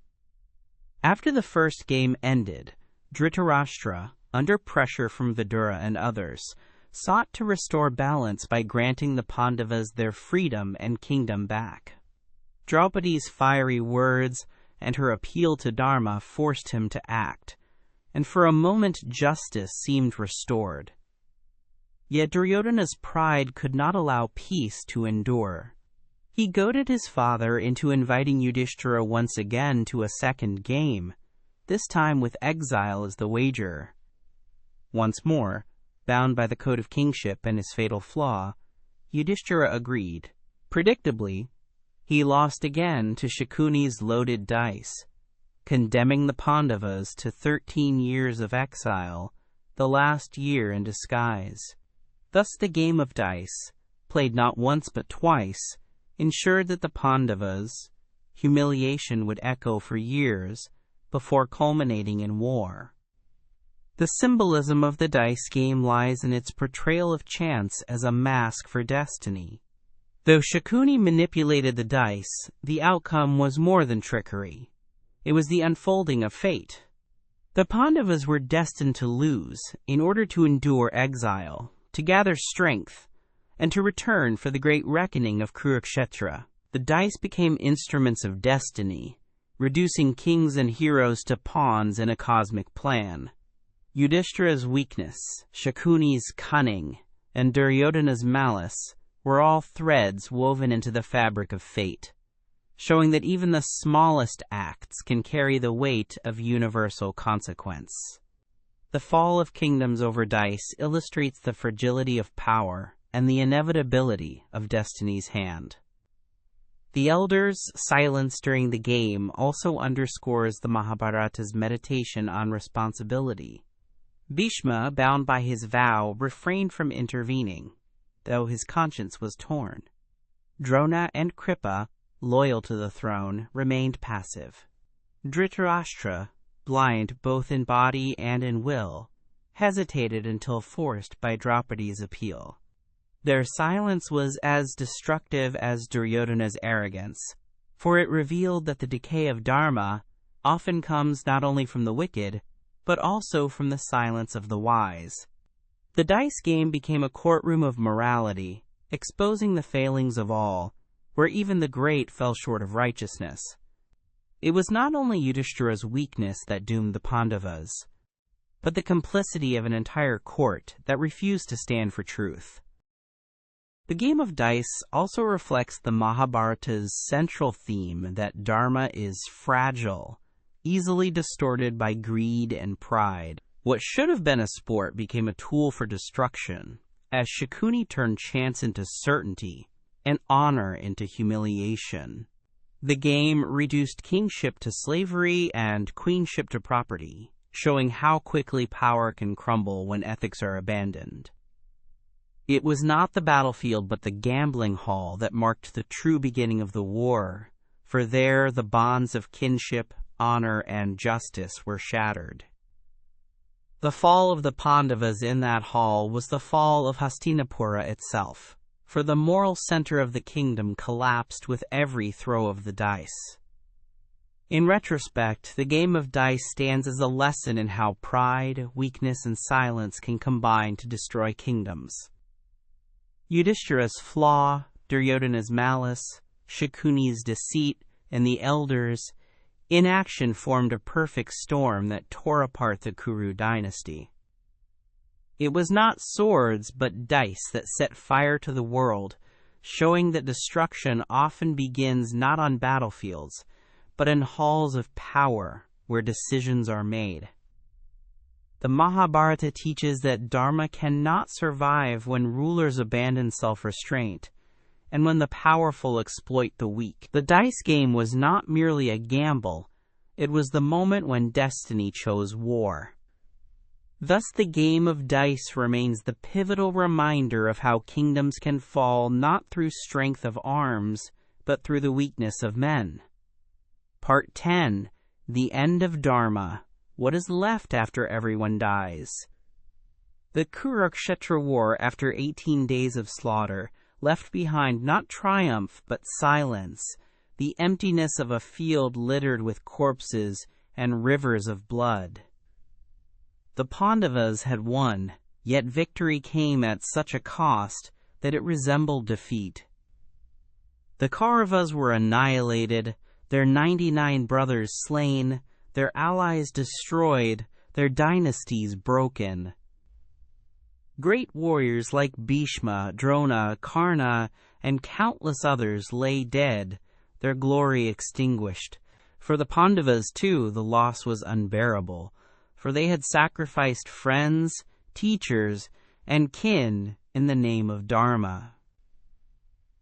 After the first game ended, Dhritarashtra, under pressure from Vidura and others, sought to restore balance by granting the Pandavas their freedom and kingdom back. Draupadi's fiery words and her appeal to Dharma forced him to act, and for a moment justice seemed restored. Yet Duryodhana's pride could not allow peace to endure. He goaded his father into inviting Yudhishthira once again to a second game, this time with exile as the wagerer. Once more, bound by the code of kingship and his fatal flaw, Yudhishthira agreed. Predictably, he lost again to Shakuni's loaded dice, condemning the Pandavas to 13 years of exile, the last year in disguise. Thus the game of dice, played not once but twice, ensured that the Pandavas' humiliation would echo for years before culminating in war. The symbolism of the dice game lies in its portrayal of chance as a mask for destiny. Though Shakuni manipulated the dice, the outcome was more than trickery. It was the unfolding of fate. The Pandavas were destined to lose in order to endure exile, to gather strength, and to return for the great reckoning of Kurukshetra. The dice became instruments of destiny, reducing kings and heroes to pawns in a cosmic plan. Yudhishthira's weakness, Shakuni's cunning, and Duryodhana's malice were all threads woven into the fabric of fate, showing that even the smallest acts can carry the weight of universal consequence. The fall of kingdoms over dice illustrates the fragility of power and the inevitability of destiny's hand. The elders' silence during the game also underscores the Mahabharata's meditation on responsibility. Bhishma, bound by his vow, refrained from intervening. though his conscience was torn. Drona and Kripa, loyal to the throne, remained passive. Dhritarashtra, blind both in body and in will, hesitated until forced by Draupadi's appeal. Their silence was as destructive as Duryodhana's arrogance, for it revealed that the decay of Dharma often comes not only from the wicked, but also from the silence of the wise. The dice game became a courtroom of morality, exposing the failings of all, where even the great fell short of righteousness. It was not only Yudhishthira's weakness that doomed the Pandavas, but the complicity of an entire court that refused to stand for truth. The game of dice also reflects the Mahabharata's central theme that Dharma is fragile, easily distorted by greed and pride. What should have been a sport became a tool for destruction, as Shakuni turned chance into certainty and honor into humiliation. The game reduced kingship to slavery and queenship to property, showing how quickly power can crumble when ethics are abandoned. It was not the battlefield but the gambling hall that marked the true beginning of the war, for there the bonds of kinship, honor, and justice were shattered. The fall of the Pandavas in that hall was the fall of Hastinapura itself, for the moral center of the kingdom collapsed with every throw of the dice. In retrospect, the game of dice stands as a lesson in how pride, weakness, and silence can combine to destroy kingdoms. Yudhishthira's flaw, Duryodhana's malice, Shakuni's deceit, and the elders' inaction formed a perfect storm that tore apart the Kuru dynasty. It was not swords but dice that set fire to the world, showing that destruction often begins not on battlefields, but in halls of power where decisions are made. The Mahabharata teaches that Dharma cannot survive when rulers abandon self-restraint, and when the powerful exploit the weak. The dice game was not merely a gamble, it was the moment when destiny chose war. Thus the game of dice remains the pivotal reminder of how kingdoms can fall not through strength of arms, but through the weakness of men. Part 10. The End of Dharma. What is left after everyone dies? The Kurukshetra War, after 18 days of slaughter, left behind not triumph but silence, the emptiness of a field littered with corpses and rivers of blood. The Pandavas had won, yet victory came at such a cost that it resembled defeat. The Kauravas were annihilated, their 99 brothers slain, their allies destroyed, their dynasties broken. Great warriors like Bhishma, Drona, Karna, and countless others lay dead, their glory extinguished. For the Pandavas, too, the loss was unbearable, for they had sacrificed friends, teachers, and kin in the name of Dharma.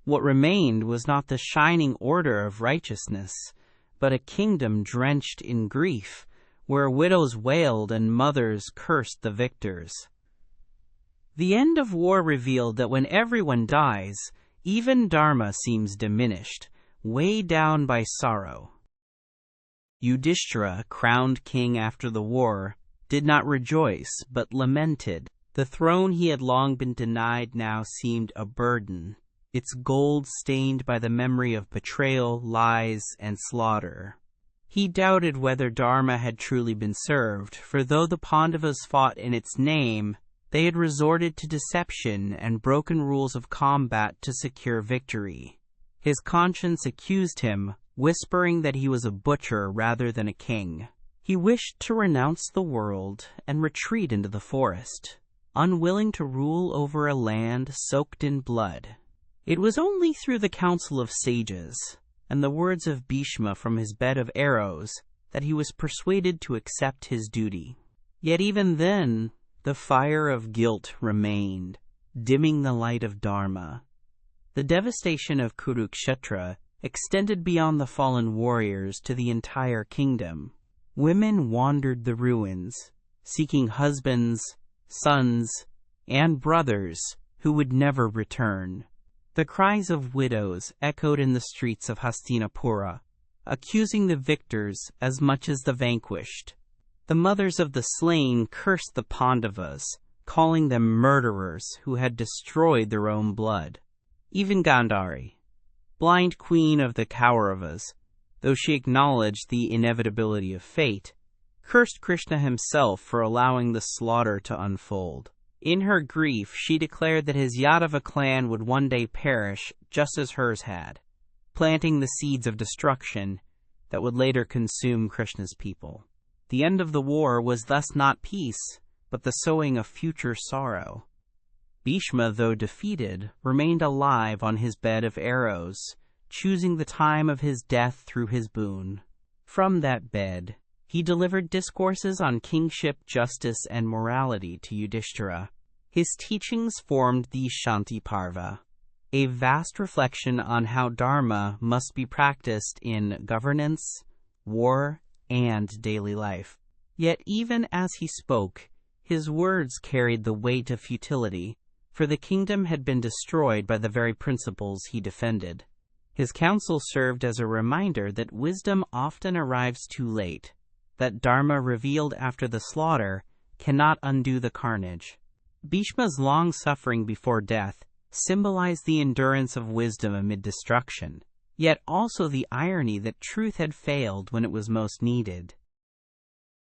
What remained was not the shining order of righteousness, but a kingdom drenched in grief, where widows wailed and mothers cursed the victors. The end of war revealed that when everyone dies, even Dharma seems diminished, weighed down by sorrow. Yudhishthira, crowned king after the war, did not rejoice, but lamented. The throne he had long been denied now seemed a burden, its gold stained by the memory of betrayal, lies, and slaughter. He doubted whether Dharma had truly been served, for though the Pandavas fought in its name, they had resorted to deception and broken rules of combat to secure victory. His conscience accused him, whispering that he was a butcher rather than a king. He wished to renounce the world and retreat into the forest, unwilling to rule over a land soaked in blood. It was only through the counsel of sages and the words of Bhishma from his bed of arrows that he was persuaded to accept his duty. Yet even then, the fire of guilt remained, dimming the light of Dharma. The devastation of Kurukshetra extended beyond the fallen warriors to the entire kingdom. Women wandered the ruins, seeking husbands, sons, and brothers who would never return. The cries of widows echoed in the streets of Hastinapura, accusing the victors as much as the vanquished. The mothers of the slain cursed the Pandavas, calling them murderers who had destroyed their own blood. Even Gandhari, blind queen of the Kauravas, though she acknowledged the inevitability of fate, cursed Krishna himself for allowing the slaughter to unfold. In her grief, she declared that his Yadava clan would one day perish just as hers had, planting the seeds of destruction that would later consume Krishna's people. The end of the war was thus not peace, but the sowing of future sorrow. Bhishma, though defeated, remained alive on his bed of arrows, choosing the time of his death through his boon. From that bed, he delivered discourses on kingship, justice, and morality to Yudhishthira. His teachings formed the Shanti Parva, a vast reflection on how Dharma must be practiced in governance, war, and daily life. Yet even as he spoke, his words carried the weight of futility, for the kingdom had been destroyed by the very principles he defended. His counsel served as a reminder that wisdom often arrives too late, that Dharma revealed after the slaughter cannot undo the carnage. Bhishma's long suffering before death symbolized the endurance of wisdom amid destruction, yet also the irony that truth had failed when it was most needed.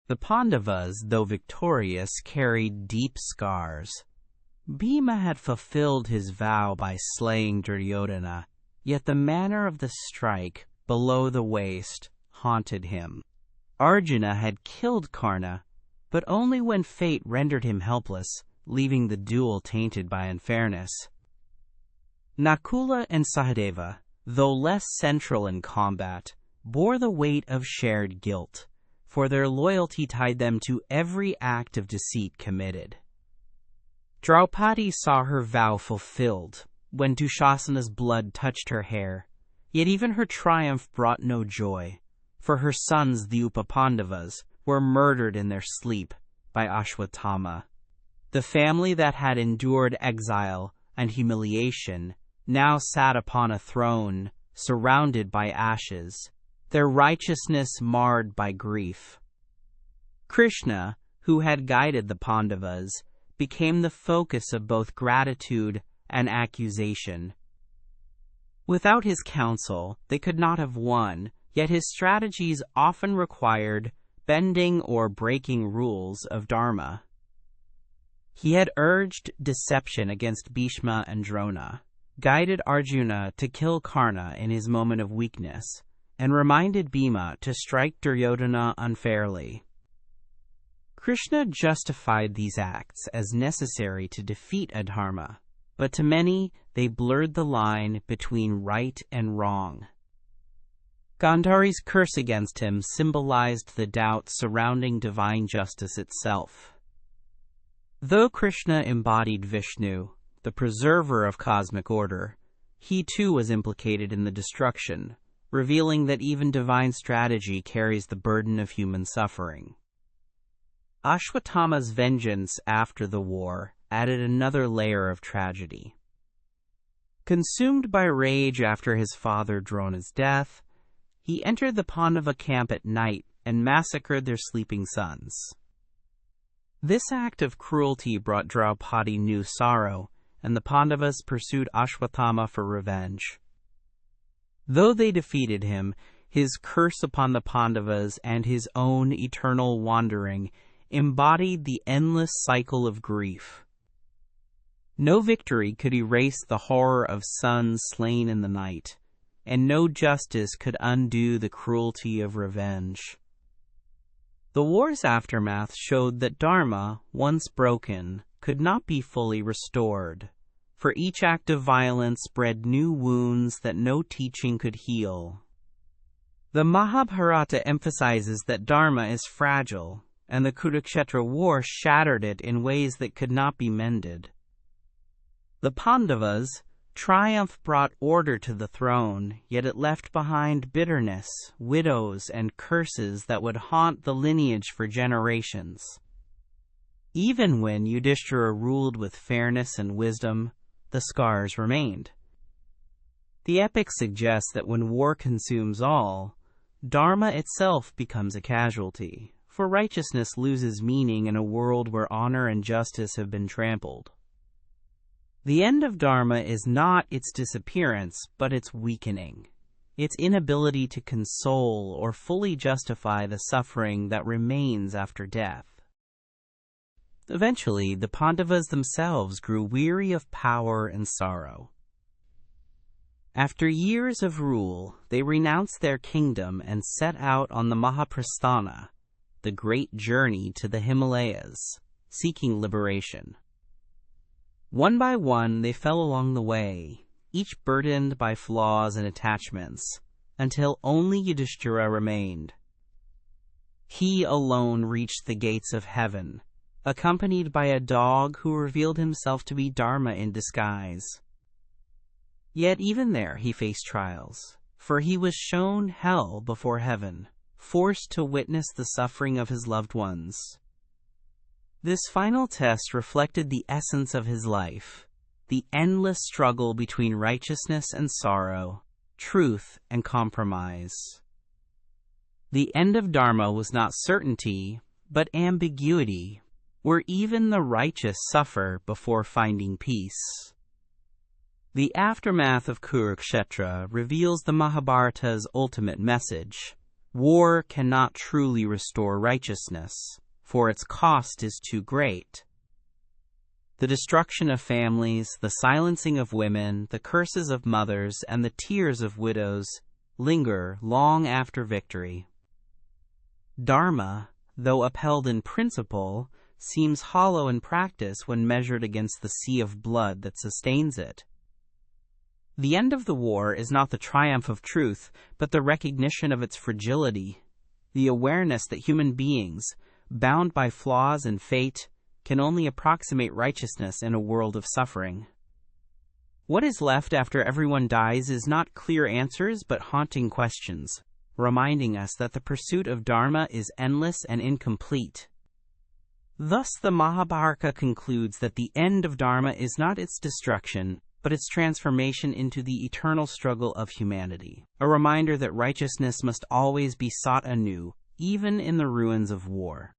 The Pandavas, though victorious, carried deep scars. Bhima had fulfilled his vow by slaying Duryodhana, yet the manner of the strike, below the waist, haunted him. Arjuna had killed Karna, but only when fate rendered him helpless, leaving the duel tainted by unfairness. Nakula and Sahadeva, though less central in combat, bore the weight of shared guilt, for their loyalty tied them to every act of deceit committed. Draupadi saw her vow fulfilled when Dushasana's blood touched her hair, yet even her triumph brought no joy, for her sons, the Upapandavas, were murdered in their sleep by Ashwatthama. The family that had endured exile and humiliation now sat upon a throne surrounded by ashes, their righteousness marred by grief. Krishna, who had guided the Pandavas, became the focus of both gratitude and accusation. Without his counsel, they could not have won, yet his strategies often required bending or breaking rules of Dharma. He had urged deception against Bhishma and Drona, guided Arjuna to kill Karna in his moment of weakness, and reminded Bhima to strike Duryodhana unfairly. Krishna justified these acts as necessary to defeat adharma, but to many they blurred the line between right and wrong. Gandhari's curse against him symbolized the doubt surrounding divine justice itself. Though Krishna embodied Vishnu, the preserver of cosmic order, he too was implicated in the destruction, revealing that even divine strategy carries the burden of human suffering. Ashwatthama's vengeance after the war added another layer of tragedy. Consumed by rage after his father Drona's death, he entered the Pandava camp at night and massacred their sleeping sons. This act of cruelty brought Draupadi new sorrow, and the Pandavas pursued Ashwatthama for revenge. Though they defeated him, his curse upon the Pandavas and his own eternal wandering embodied the endless cycle of grief. No victory could erase the horror of sons slain in the night, and no justice could undo the cruelty of revenge. The war's aftermath showed that Dharma, once broken, could not be fully restored, for each act of violence bred new wounds that no teaching could heal. The Mahabharata emphasizes that Dharma is fragile, and the Kurukshetra War shattered it in ways that could not be mended. The Pandavas' triumph brought order to the throne, yet it left behind bitterness, widows, and curses that would haunt the lineage for generations. Even when Yudhishthira ruled with fairness and wisdom, the scars remained. The epic suggests that when war consumes all, Dharma itself becomes a casualty, for righteousness loses meaning in a world where honor and justice have been trampled. The end of Dharma is not its disappearance, but its weakening, its inability to console or fully justify the suffering that remains after death. Eventually, the Pandavas themselves grew weary of power and sorrow. After years of rule, they renounced their kingdom and set out on the Mahaprasthana, the great journey to the Himalayas, seeking liberation. One by one, they fell along the way, each burdened by flaws and attachments, until only Yudhishthira remained. He alone reached the gates of heaven, accompanied by a dog who revealed himself to be Dharma in disguise. Yet even there he faced trials, for he was shown hell before heaven, forced to witness the suffering of his loved ones. This final test reflected the essence of his life, the endless struggle between righteousness and sorrow, truth and compromise. The end of Dharma was not certainty, but ambiguity, where even the righteous suffer before finding peace. The aftermath of Kurukshetra reveals the Mahabharata's ultimate message. War cannot truly restore righteousness, for its cost is too great. The destruction of families, the silencing of women, the curses of mothers, and the tears of widows linger long after victory. Dharma, though upheld in principle, seems hollow in practice when measured against the sea of blood that sustains it. The end of the war is not the triumph of truth, but the recognition of its fragility, the awareness that human beings, bound by flaws and fate, can only approximate righteousness in a world of suffering. What is left after everyone dies is not clear answers but haunting questions, reminding us that the pursuit of Dharma is endless and incomplete. Thus the Mahabharata concludes that the end of Dharma is not its destruction, but its transformation into the eternal struggle of humanity, a reminder that righteousness must always be sought anew, even in the ruins of war.